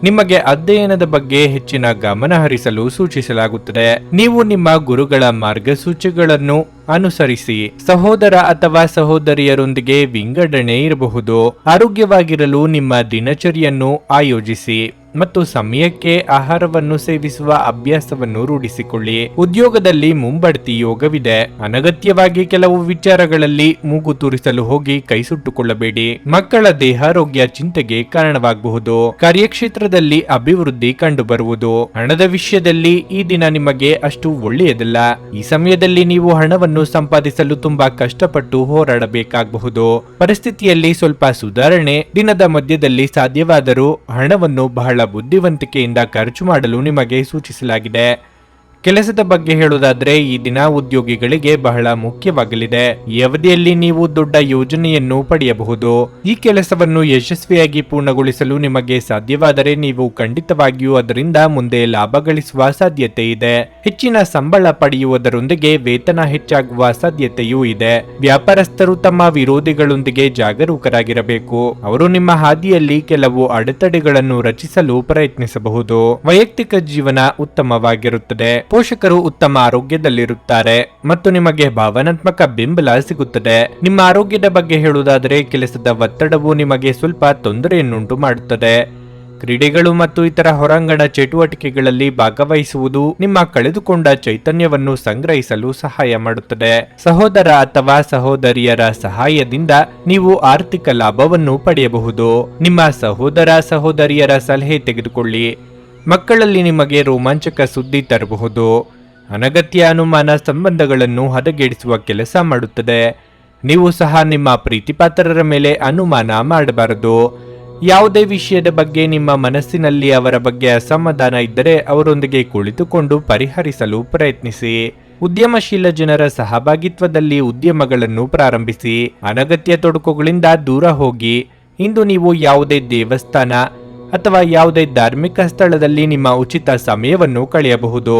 ನಿಮಗೆ ಅಧ್ಯಯನದ ಬಗ್ಗೆ ಹೆಚ್ಚಿನ ಗಮನ ಹರಿಸಲು ಸೂಚಿಸಲಾಗುತ್ತದೆ. ನೀವು ನಿಮ್ಮ ಗುರುಗಳ ಮಾರ್ಗಸೂಚಿಗಳನ್ನು ಅನುಸರಿಸಿ. ಸಹೋದರ ಅಥವಾ ಸಹೋದರಿಯರೊಂದಿಗೆ ವಿಂಗಡಣೆ ಇರಬಹುದು. ಆರೋಗ್ಯವಾಗಿರಲು ನಿಮ್ಮ ದಿನಚರಿಯನ್ನು ಆಯೋಜಿಸಿ ಮತ್ತು ಸಮಯಕ್ಕೆ ಆಹಾರವನ್ನು ಸೇವಿಸುವ ಅಭ್ಯಾಸವನ್ನು ರೂಢಿಸಿಕೊಳ್ಳಿ. ಉದ್ಯೋಗದಲ್ಲಿ ಮುಂಬಡ್ತಿ ಯೋಗವಿದೆ. ಅನಗತ್ಯವಾಗಿ ಕೆಲವು ವಿಚಾರಗಳಲ್ಲಿ ಮೂಗು ತೂರಿಸಲು ಹೋಗಿ ಕೈ ಸುಟ್ಟುಕೊಳ್ಳಬೇಡಿ. ಮಕ್ಕಳ ದೇಹಾರೋಗ್ಯ ಚಿಂತೆಗೆ ಕಾರಣವಾಗಬಹುದು. ಕಾರ್ಯಕ್ಷೇತ್ರದಲ್ಲಿ ಅಭಿವೃದ್ಧಿ ಕಂಡುಬರುವುದು. ಹಣದ ವಿಷಯದಲ್ಲಿ ಈ ದಿನ ನಿಮಗೆ ಅಷ್ಟು ಒಳ್ಳೆಯದಲ್ಲ. ಈ ಸಮಯದಲ್ಲಿ ನೀವು ಹಣವನ್ನು ಸಂಪಾದಿಸಲು ತುಂಬಾ ಕಷ್ಟಪಟ್ಟು ಹೋರಾಡಬೇಕಾಗಬಹುದು. ಪರಿಸ್ಥಿತಿಯಲ್ಲಿ ಸ್ವಲ್ಪ ಸುಧಾರಣೆ ದಿನದ ಮಧ್ಯದಲ್ಲಿ ಸಾಧ್ಯವಾದರೂ ಹಣವನ್ನು ಬಹಳ ಬುದ್ಧಿವಂತಿಕೆಯಿಂದ ಖರ್ಚು ಮಾಡಲು ನಿಮಗೆ ಸೂಚಿಸಲಾಗಿದೆ. ಕೆಲಸದ ಬಗ್ಗೆ ಹೇಳುವುದಾದ್ರೆ ಈ ದಿನ ಉದ್ಯೋಗಿಗಳಿಗೆ ಬಹಳ ಮುಖ್ಯವಾಗಲಿದೆ. ಈ ಅವಧಿಯಲ್ಲಿ ನೀವು ದೊಡ್ಡ ಯೋಜನೆಯನ್ನು ಪಡೆಯಬಹುದು. ಈ ಕೆಲಸವನ್ನು ಯಶಸ್ವಿಯಾಗಿ ಪೂರ್ಣಗೊಳಿಸಲು ನಿಮಗೆ ಸಾಧ್ಯವಾದರೆ ನೀವು ಖಂಡಿತವಾಗಿಯೂ ಅದರಿಂದ ಮುಂದೆ ಲಾಭ ಗಳಿಸುವ ಸಾಧ್ಯತೆ ಇದೆ. ಹೆಚ್ಚಿನ ಸಂಬಳ ಪಡೆಯುವುದರೊಂದಿಗೆ ವೇತನ ಹೆಚ್ಚಾಗುವ ಸಾಧ್ಯತೆಯೂ ಇದೆ. ವ್ಯಾಪಾರಸ್ಥರು ತಮ್ಮ ವಿರೋಧಿಗಳೊಂದಿಗೆ ಜಾಗರೂಕರಾಗಿರಬೇಕು. ಅವರು ನಿಮ್ಮ ಹಾದಿಯಲ್ಲಿ ಕೆಲವು ಅಡೆತಡೆಗಳನ್ನು ರಚಿಸಲು ಪ್ರಯತ್ನಿಸಬಹುದು. ವೈಯಕ್ತಿಕ ಜೀವನ ಉತ್ತಮವಾಗಿರುತ್ತದೆ. ಪೋಷಕರು ಉತ್ತಮ ಆರೋಗ್ಯದಲ್ಲಿರುತ್ತಾರೆ ಮತ್ತು ನಿಮಗೆ ಭಾವನಾತ್ಮಕ ಬೆಂಬಲ ಸಿಗುತ್ತದೆ. ನಿಮ್ಮ ಆರೋಗ್ಯದ ಬಗ್ಗೆ ಹೇಳುವುದಾದರೆ ಕೆಲಸದ ಒತ್ತಡವು ನಿಮಗೆ ಸ್ವಲ್ಪ ತೊಂದರೆಯನ್ನುಂಟು ಮಾಡುತ್ತದೆ. ಕ್ರೀಡೆಗಳು ಮತ್ತು ಇತರ ಹೊರಾಂಗಣ ಚಟುವಟಿಕೆಗಳಲ್ಲಿ ಭಾಗವಹಿಸುವುದು ನಿಮ್ಮ ಕಳೆದುಕೊಂಡ ಚೈತನ್ಯವನ್ನು ಸಂಗ್ರಹಿಸಲು ಸಹಾಯ ಮಾಡುತ್ತದೆ. ಸಹೋದರ ಅಥವಾ ಸಹೋದರಿಯರ ಸಹಾಯದಿಂದ ನೀವು ಆರ್ಥಿಕ ಲಾಭವನ್ನು ಪಡೆಯಬಹುದು. ನಿಮ್ಮ ಸಹೋದರ ಸಹೋದರಿಯರ ಸಲಹೆ ತೆಗೆದುಕೊಳ್ಳಿ. ಮಕ್ಕಳಲ್ಲಿ ನಿಮಗೆ ರೋಮಾಂಚಕ ಸುದ್ದಿ ತರಬಹುದು. ಅನಗತ್ಯ ಅನುಮಾನ ಸಂಬಂಧಗಳನ್ನು ಹದಗೆಡಿಸುವ ಕೆಲಸ ಮಾಡುತ್ತದೆ. ನೀವು ಸಹ ನಿಮ್ಮ ಪ್ರೀತಿಪಾತ್ರರ ಮೇಲೆ ಅನುಮಾನ ಮಾಡಬಾರದು. ಯಾವುದೇ ವಿಷಯದ ಬಗ್ಗೆ ನಿಮ್ಮ ಮನಸ್ಸಿನಲ್ಲಿ ಅವರ ಬಗ್ಗೆ ಅಸಮಾಧಾನ ಇದ್ದರೆ ಅವರೊಂದಿಗೆ ಕುಳಿತುಕೊಂಡು ಪರಿಹರಿಸಲು ಪ್ರಯತ್ನಿಸಿ. ಉದ್ಯಮಶೀಲ ಜನರ ಸಹಭಾಗಿತ್ವದಲ್ಲಿ ಉದ್ಯಮಗಳನ್ನು ಪ್ರಾರಂಭಿಸಿ. ಅನಗತ್ಯ ತೊಡಕುಗಳಿಂದ ದೂರ ಹೋಗಿ. ಇಂದು ನೀವು ಯಾವುದೇ ದೇವಸ್ಥಾನ ಅಥವಾ ಯಾವುದೇ ಧಾರ್ಮಿಕ ಸ್ಥಳದಲ್ಲಿ ನಿಮ್ಮ ಉಚಿತ ಸಮಯವನ್ನು ಕಳೆಯಬಹುದು.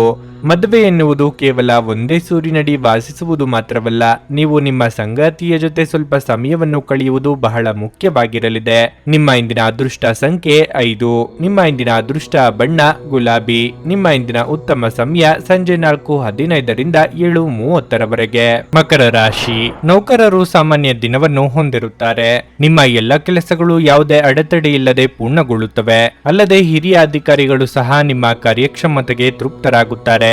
ಮದುವೆ ಎನ್ನುವುದು ಕೇವಲ ಒಂದೇ ಸೂರಿನಡಿ ವಾಸಿಸುವುದು ಮಾತ್ರವಲ್ಲ, ನೀವು ನಿಮ್ಮ ಸಂಗಾತಿಯ ಜೊತೆ ಸ್ವಲ್ಪ ಸಮಯವನ್ನು ಕಳೆಯುವುದು ಬಹಳ ಮುಖ್ಯವಾಗಿರಲಿದೆ. ನಿಮ್ಮ ಇಂದಿನ ಅದೃಷ್ಟ ಸಂಖ್ಯೆ 5. ನಿಮ್ಮ ಇಂದಿನ ಅದೃಷ್ಟ ಬಣ್ಣ ಗುಲಾಬಿ. ನಿಮ್ಮ ಇಂದಿನ ಉತ್ತಮ ಸಮಯ ಸಂಜೆ 4:15ರಿಂದ 7:30ರವರೆಗೆ. ಮಕರ ರಾಶಿ, ನೌಕರರು ಸಾಮಾನ್ಯ ದಿನವನ್ನು ಹೊಂದಿರುತ್ತಾರೆ. ನಿಮ್ಮ ಎಲ್ಲ ಕೆಲಸಗಳು ಯಾವುದೇ ಅಡೆತಡೆ ಇಲ್ಲದೆ ಪೂರ್ಣಗೊಳ್ಳುತ್ತವೆ. ಅಲ್ಲದೆ ಹಿರಿಯ ಅಧಿಕಾರಿಗಳು ಸಹ ನಿಮ್ಮ ಕಾರ್ಯಕ್ಷಮತೆಗೆ ತೃಪ್ತರಾಗುತ್ತಾರೆ.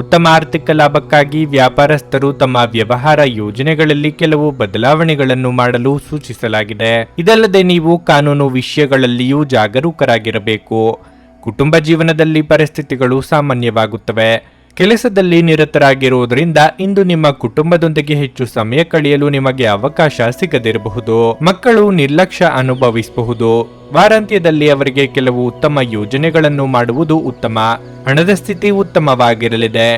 ಉತ್ತಮ ಆರ್ಥಿಕ ಲಾಭಕ್ಕಾಗಿ ವ್ಯಾಪಾರಸ್ಥರು ತಮ್ಮ ವ್ಯವಹಾರ ಯೋಜನೆಗಳಲ್ಲಿ ಕೆಲವು ಬದಲಾವಣೆಗಳನ್ನು ಮಾಡಲು ಸೂಚಿಸಲಾಗಿದೆ. ಇದಲ್ಲದೆ ನೀವು ಕಾನೂನು ವಿಷಯಗಳಲ್ಲಿಯೂ ಜಾಗರೂಕರಾಗಿರಬೇಕು. ಕುಟುಂಬ ಜೀವನದಲ್ಲಿ ಪರಿಸ್ಥಿತಿಗಳು ಸಾಮಾನ್ಯವಾಗುತ್ತವೆ. ಕೆಲಸದಲ್ಲಿ ನಿರತರಾಗಿರುವುದರಿಂದ ಇಂದು ನಿಮ್ಮ ಕುಟುಂಬದೊಂದಿಗೆ ಹೆಚ್ಚು ಸಮಯ ಕಳೆಯಲು ನಿಮಗೆ ಅವಕಾಶ ಸಿಗದಿರಬಹುದು. ಮಕ್ಕಳು ನಿರ್ಲಕ್ಷ್ಯ ಅನುಭವಿಸಬಹುದು. ವಾರಾಂತ್ಯದಲ್ಲಿ ಅವರಿಗೆ ಕೆಲವು ಉತ್ತಮ ಯೋಜನೆಗಳನ್ನು ಮಾಡುವುದು ಉತ್ತಮ. ಹಣದ ಸ್ಥಿತಿ ಉತ್ತಮವಾಗಿರಲಿದೆ.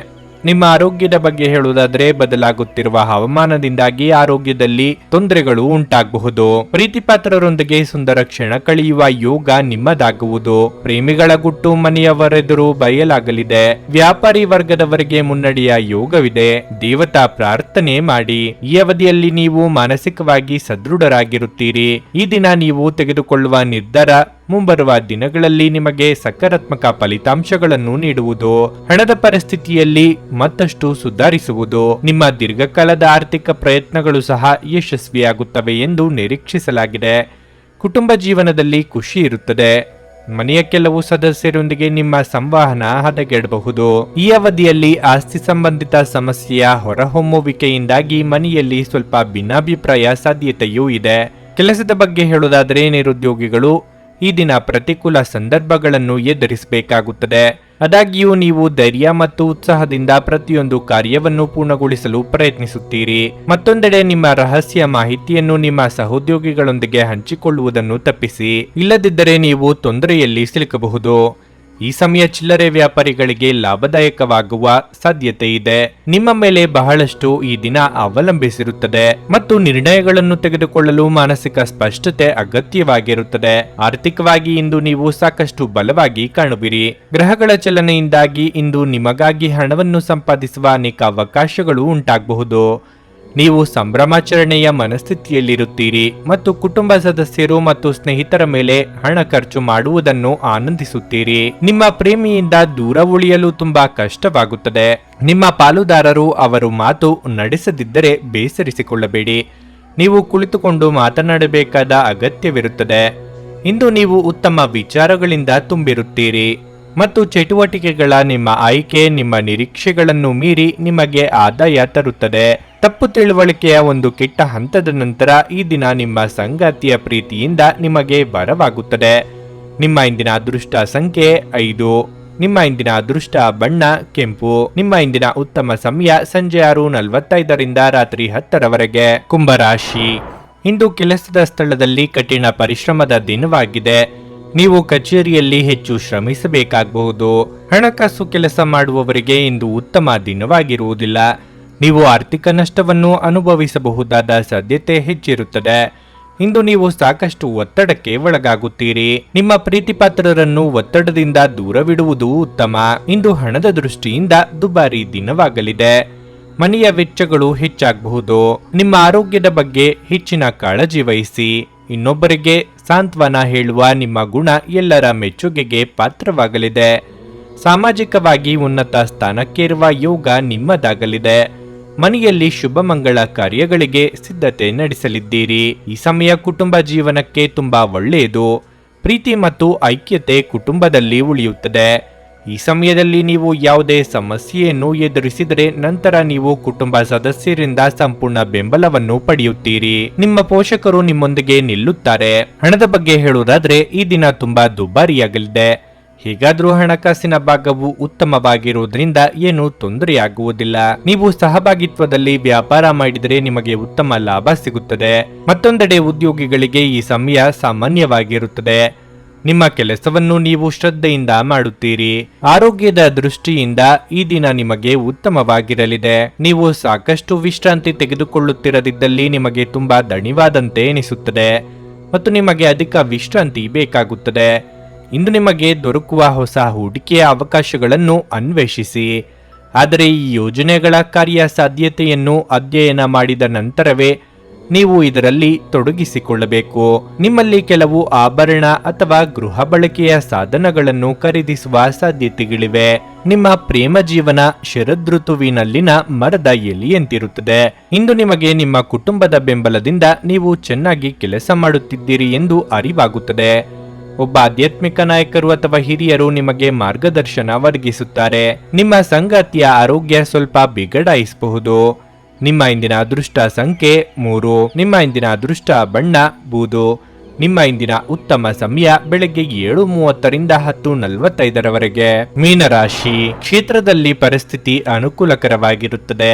ನಿಮ್ಮ ಆರೋಗ್ಯದ ಬಗ್ಗೆ ಹೇಳುವುದಾದ್ರೆ ಬದಲಾಗುತ್ತಿರುವ ಹವಾಮಾನದಿಂದಾಗಿ ಆರೋಗ್ಯದಲ್ಲಿ ತೊಂದರೆಗಳು ಉಂಟಾಗಬಹುದು. ಪ್ರೀತಿಪಾತ್ರರೊಂದಿಗೆ ಸುಂದರ ಕ್ಷಣ ಕಳೆಯುವ ಯೋಗ ನಿಮ್ಮದಾಗುವುದು. ಪ್ರೇಮಿಗಳ ಗುಟ್ಟು ಮನೆಯವರೆದುರು ಬಯಲಾಗಲಿದೆ. ವ್ಯಾಪಾರಿ ವರ್ಗದವರಿಗೆ ಮುನ್ನಡೆಯ ಯೋಗವಿದೆ. ದೇವತಾ ಪ್ರಾರ್ಥನೆ ಮಾಡಿ. ಈ ಅವಧಿಯಲ್ಲಿ ನೀವು ಮಾನಸಿಕವಾಗಿ ಸದೃಢರಾಗಿರುತ್ತೀರಿ. ಈ ದಿನ ನೀವು ತೆಗೆದುಕೊಳ್ಳುವ ನಿರ್ಧಾರ ಮುಂಬರುವ ದಿನಗಳಲ್ಲಿ ನಿಮಗೆ ಸಕಾರಾತ್ಮಕ ಫಲಿತಾಂಶಗಳನ್ನು ನೀಡುವುದು. ಹಣದ ಪರಿಸ್ಥಿತಿಯಲ್ಲಿ ಮತ್ತಷ್ಟು ಸುಧಾರಿಸುವುದು. ನಿಮ್ಮ ದೀರ್ಘಕಾಲದ ಆರ್ಥಿಕ ಪ್ರಯತ್ನಗಳು ಸಹ ಯಶಸ್ವಿಯಾಗುತ್ತವೆ ಎಂದು ನಿರೀಕ್ಷಿಸಲಾಗಿದೆ. ಕುಟುಂಬ ಜೀವನದಲ್ಲಿ ಖುಷಿ ಇರುತ್ತದೆ. ಮನೆಯ ಕೆಲವು ಸದಸ್ಯರೊಂದಿಗೆ ನಿಮ್ಮ ಸಂವಹನ ಹದಗೆಡಬಹುದು. ಈ ಅವಧಿಯಲ್ಲಿ ಆಸ್ತಿ ಸಂಬಂಧಿತ ಸಮಸ್ಯೆಯ ಹೊರಹೊಮ್ಮುವಿಕೆಯಿಂದಾಗಿ ಮನೆಯಲ್ಲಿ ಸ್ವಲ್ಪ ಭಿನ್ನಾಭಿಪ್ರಾಯ ಸಾಧ್ಯತೆಯೂ ಇದೆ. ಕೆಲಸದ ಬಗ್ಗೆ ಹೇಳುವುದಾದರೆ ನಿರುದ್ಯೋಗಿಗಳು ಈ ದಿನ ಪ್ರತಿಕೂಲ ಸಂದರ್ಭಗಳನ್ನು ಎದುರಿಸಬೇಕಾಗುತ್ತದೆ. ಆದಾಗ್ಯೂ ನೀವು ಧೈರ್ಯ ಮತ್ತು ಉತ್ಸಾಹದಿಂದ ಪ್ರತಿಯೊಂದು ಕಾರ್ಯವನ್ನು ಪೂರ್ಣಗೊಳಿಸಲು ಪ್ರಯತ್ನಿಸುತ್ತೀರಿ. ಮತ್ತೊಂದೆಡೆ ನಿಮ್ಮ ರಹಸ್ಯ ಮಾಹಿತಿಯನ್ನು ನಿಮ್ಮ ಸಹೋದ್ಯೋಗಿಗಳೊಂದಿಗೆ ಹಂಚಿಕೊಳ್ಳುವುದನ್ನು ತಪ್ಪಿಸಿ. ಇಲ್ಲದಿದ್ದರೆ ನೀವು ತೊಂದರೆಯಲ್ಲಿ ಸಿಲುಕಬಹುದು. ಈ ಸಮಯ ಚಿಲ್ಲರೆ ವ್ಯಾಪಾರಿಗಳಿಗೆ ಲಾಭದಾಯಕವಾಗುವ ಸಾಧ್ಯತೆ ಇದೆ. ನಿಮ್ಮ ಮೇಲೆ ಬಹಳಷ್ಟು ಈ ದಿನ ಅವಲಂಬಿಸಿರುತ್ತದೆ ಮತ್ತು ನಿರ್ಣಯಗಳನ್ನು ತೆಗೆದುಕೊಳ್ಳಲು ಮಾನಸಿಕ ಸ್ಪಷ್ಟತೆ ಅಗತ್ಯವಾಗಿರುತ್ತದೆ. ಆರ್ಥಿಕವಾಗಿ ಇಂದು ನೀವು ಸಾಕಷ್ಟು ಬಲವಾಗಿ ಕಾಣುವಿರಿ. ಗ್ರಹಗಳ ಚಲನೆಯಿಂದಾಗಿ ಇಂದು ನಿಮಗಾಗಿ ಹಣವನ್ನು ಸಂಪಾದಿಸುವ ಅನೇಕ ಅವಕಾಶಗಳು ಉಂಟಾಗಬಹುದು. ನೀವು ಸಂಭ್ರಮಾಚರಣೆಯ ಮನಸ್ಥಿತಿಯಲ್ಲಿರುತ್ತೀರಿ ಮತ್ತು ಕುಟುಂಬ ಸದಸ್ಯರು ಮತ್ತು ಸ್ನೇಹಿತರ ಮೇಲೆ ಹಣ ಖರ್ಚು ಮಾಡುವುದನ್ನು ಆನಂದಿಸುತ್ತೀರಿ. ನಿಮ್ಮ ಪ್ರೇಮಿಯಿಂದ ದೂರ ಉಳಿಯಲು ತುಂಬಾ ಕಷ್ಟವಾಗುತ್ತದೆ. ನಿಮ್ಮ ಪಾಲುದಾರರು ಅವರು ಮಾತು ನಡೆಸದಿದ್ದರೆ ಬೇಸರಿಸಿಕೊಳ್ಳಬೇಡಿ. ನೀವು ಕುಳಿತುಕೊಂಡು ಮಾತನಾಡಬೇಕಾದ ಅಗತ್ಯವಿರುತ್ತದೆ. ಇಂದು ನೀವು ಉತ್ತಮ ವಿಚಾರಗಳಿಂದ ತುಂಬಿರುತ್ತೀರಿ ಮತ್ತು ಚಟುವಟಿಕೆಗಳ ನಿಮ್ಮ ಆಯ್ಕೆ ನಿಮ್ಮ ನಿರೀಕ್ಷೆಗಳನ್ನು ಮೀರಿ ನಿಮಗೆ ಆದಾಯ ತರುತ್ತದೆ. ತಪ್ಪು ತಿಳುವಳಿಕೆಯ ಒಂದು ಕೆಟ್ಟ ಹಂತದ ನಂತರ ಈ ದಿನ ನಿಮ್ಮ ಸಂಗಾತಿಯ ಪ್ರೀತಿಯಿಂದ ನಿಮಗೆ ಬರವಾಗುತ್ತದೆ. ನಿಮ್ಮ ಇಂದಿನ ಅದೃಷ್ಟ ಸಂಖ್ಯೆ 5. ನಿಮ್ಮ ಇಂದಿನ ಅದೃಷ್ಟ ಬಣ್ಣ ಕೆಂಪು. ನಿಮ್ಮ ಇಂದಿನ ಉತ್ತಮ ಸಮಯ ಸಂಜೆ 6:45ರಿಂದ ರಾತ್ರಿ 10ರವರೆಗೆ. ಕುಂಭರಾಶಿ, ಇಂದು ಕೆಲಸದ ಸ್ಥಳದಲ್ಲಿ ಕಠಿಣ ಪರಿಶ್ರಮದ ದಿನವಾಗಿದೆ. ನೀವು ಕಚೇರಿಯಲ್ಲಿ ಹೆಚ್ಚು ಶ್ರಮಿಸಬೇಕಾಗಬಹುದು. ಹಣಕಾಸು ಕೆಲಸ ಮಾಡುವವರಿಗೆ ಇಂದು ಉತ್ತಮ ದಿನವಾಗಿರುವುದಿಲ್ಲ. ನೀವು ಆರ್ಥಿಕ ನಷ್ಟವನ್ನು ಅನುಭವಿಸಬಹುದಾದ ಸಾಧ್ಯತೆ ಹೆಚ್ಚಿರುತ್ತದೆ. ಇಂದು ನೀವು ಸಾಕಷ್ಟು ಒತ್ತಡಕ್ಕೆ ಒಳಗಾಗುತ್ತೀರಿ. ನಿಮ್ಮ ಪ್ರೀತಿಪಾತ್ರರನ್ನು ಒತ್ತಡದಿಂದ ದೂರವಿಡುವುದು ಉತ್ತಮ. ಇಂದು ಹಣದ ದೃಷ್ಟಿಯಿಂದ ದುಬಾರಿ ದಿನವಾಗಲಿದೆ. ಮನೆಯ ವೆಚ್ಚಗಳು ಹೆಚ್ಚಾಗಬಹುದು. ನಿಮ್ಮ ಆರೋಗ್ಯದ ಬಗ್ಗೆ ಹೆಚ್ಚಿನ ಕಾಳಜಿ ವಹಿಸಿ. ಇನ್ನೊಬ್ಬರಿಗೆ ಸಾಂತ್ವನ ಹೇಳುವ ನಿಮ್ಮ ಗುಣ ಎಲ್ಲರ ಮೆಚ್ಚುಗೆಗೆ ಪಾತ್ರವಾಗಲಿದೆ. ಸಾಮಾಜಿಕವಾಗಿ ಉನ್ನತ ಸ್ಥಾನಕ್ಕೇರುವ ಯೋಗ ನಿಮ್ಮದಾಗಲಿದೆ. ಮನೆಯಲ್ಲಿ ಶುಭ ಮಂಗಳ ಕಾರ್ಯಗಳಿಗೆ ಸಿದ್ಧತೆ ನಡೆಸಲಿದ್ದೀರಿ. ಈ ಸಮಯ ಕುಟುಂಬ ಜೀವನಕ್ಕೆ ತುಂಬಾ ಒಳ್ಳೆಯದು. ಪ್ರೀತಿ ಮತ್ತು ಐಕ್ಯತೆ ಕುಟುಂಬದಲ್ಲಿ ಉಳಿಯುತ್ತದೆ. ಈ ಸಮಯದಲ್ಲಿ ನೀವು ಯಾವುದೇ ಸಮಸ್ಯೆಯನ್ನು ಎದುರಿಸಿದರೆ ನಂತರ ನೀವು ಕುಟುಂಬ ಸದಸ್ಯರಿಂದ ಸಂಪೂರ್ಣ ಬೆಂಬಲವನ್ನು ಪಡೆಯುತ್ತೀರಿ. ನಿಮ್ಮ ಪೋಷಕರು ನಿಮ್ಮೊಂದಿಗೆ ನಿಲ್ಲುತ್ತಾರೆ. ಹಣದ ಬಗ್ಗೆ ಹೇಳುವುದಾದ್ರೆ ಈ ದಿನ ತುಂಬಾ ದುಬಾರಿಯಾಗಲಿದೆ. ಹೇಗಾದ್ರೂ ಹಣಕಾಸಿನ ಭಾಗವು ಉತ್ತಮವಾಗಿರುವುದರಿಂದ ಏನು ತೊಂದರೆಯಾಗುವುದಿಲ್ಲ. ನೀವು ಸಹಭಾಗಿತ್ವದಲ್ಲಿ ವ್ಯಾಪಾರ ಮಾಡಿದರೆ ನಿಮಗೆ ಉತ್ತಮ ಲಾಭ ಸಿಗುತ್ತದೆ. ಮತ್ತೊಂದೆಡೆ ಉದ್ಯೋಗಿಗಳಿಗೆ ಈ ಸಮಯ ಸಾಮಾನ್ಯವಾಗಿರುತ್ತದೆ. ನಿಮ್ಮ ಕೆಲಸವನ್ನು ನೀವು ಶ್ರದ್ಧೆಯಿಂದ ಮಾಡುತ್ತೀರಿ. ಆರೋಗ್ಯದ ದೃಷ್ಟಿಯಿಂದ ಈ ದಿನ ನಿಮಗೆ ಉತ್ತಮವಾಗಿರಲಿದೆ. ನೀವು ಸಾಕಷ್ಟು ವಿಶ್ರಾಂತಿ ತೆಗೆದುಕೊಳ್ಳುತ್ತಿರದಿದ್ದಲ್ಲಿ ನಿಮಗೆ ತುಂಬಾ ದಣಿವಾದಂತೆ ಎನಿಸುತ್ತದೆ ಮತ್ತು ನಿಮಗೆ ಅಧಿಕ ವಿಶ್ರಾಂತಿ ಬೇಕಾಗುತ್ತದೆ. ಇಂದು ನಿಮಗೆ ದೊರಕುವ ಹೊಸ ಹೂಡಿಕೆಯ ಅವಕಾಶಗಳನ್ನು ಅನ್ವೇಷಿಸಿ. ಆದರೆ ಈ ಯೋಜನೆಗಳ ಕಾರ್ಯಸಾಧ್ಯತೆಯನ್ನು ಅಧ್ಯಯನ ಮಾಡಿದ ನಂತರವೇ ನೀವು ಇದರಲ್ಲಿ ತೊಡಗಿಸಿಕೊಳ್ಳಬೇಕು. ನಿಮ್ಮಲ್ಲಿ ಕೆಲವು ಆಭರಣ ಅಥವಾ ಗೃಹ ಬಳಕೆಯ ಸಾಧನಗಳನ್ನು ಖರೀದಿಸುವ ಸಾಧ್ಯತೆಗಳಿವೆ. ನಿಮ್ಮ ಪ್ರೇಮ ಜೀವನ ಶರದೃತುವಿನಲ್ಲಿನ ಮರದ ಎಲೆಯಂತಿರುತ್ತದೆ. ಇಂದು ನಿಮಗೆ ನಿಮ್ಮ ಕುಟುಂಬದ ಬೆಂಬಲದಿಂದ ನೀವು ಚೆನ್ನಾಗಿ ಕೆಲಸ ಮಾಡುತ್ತಿದ್ದೀರಿ ಎಂದು ಅರಿವಾಗುತ್ತದೆ. ಒಬ್ಬ ಆಧ್ಯಾತ್ಮಿಕ ನಾಯಕರು ಅಥವಾ ಹಿರಿಯರು ನಿಮಗೆ ಮಾರ್ಗದರ್ಶನ ಒದಗಿಸುತ್ತಾರೆ. ನಿಮ್ಮ ಸಂಗಾತಿಯ ಆರೋಗ್ಯ ಸ್ವಲ್ಪ ಬಿಗಡಾಯಿಸಬಹುದು. ನಿಮ್ಮ ಇಂದಿನ ಅದೃಷ್ಟ ಸಂಖ್ಯೆ 3. ನಿಮ್ಮ ಇಂದಿನ ಅದೃಷ್ಟ ಬಣ್ಣ ಬೂದು. ನಿಮ್ಮ ಇಂದಿನ ಉತ್ತಮ ಸಮಯ ಬೆಳಗ್ಗೆ 7:30ರಿಂದ 10:45ರವರೆಗೆ. ಮೀನರಾಶಿ, ಕ್ಷೇತ್ರದಲ್ಲಿ ಪರಿಸ್ಥಿತಿ ಅನುಕೂಲಕರವಾಗಿರುತ್ತದೆ.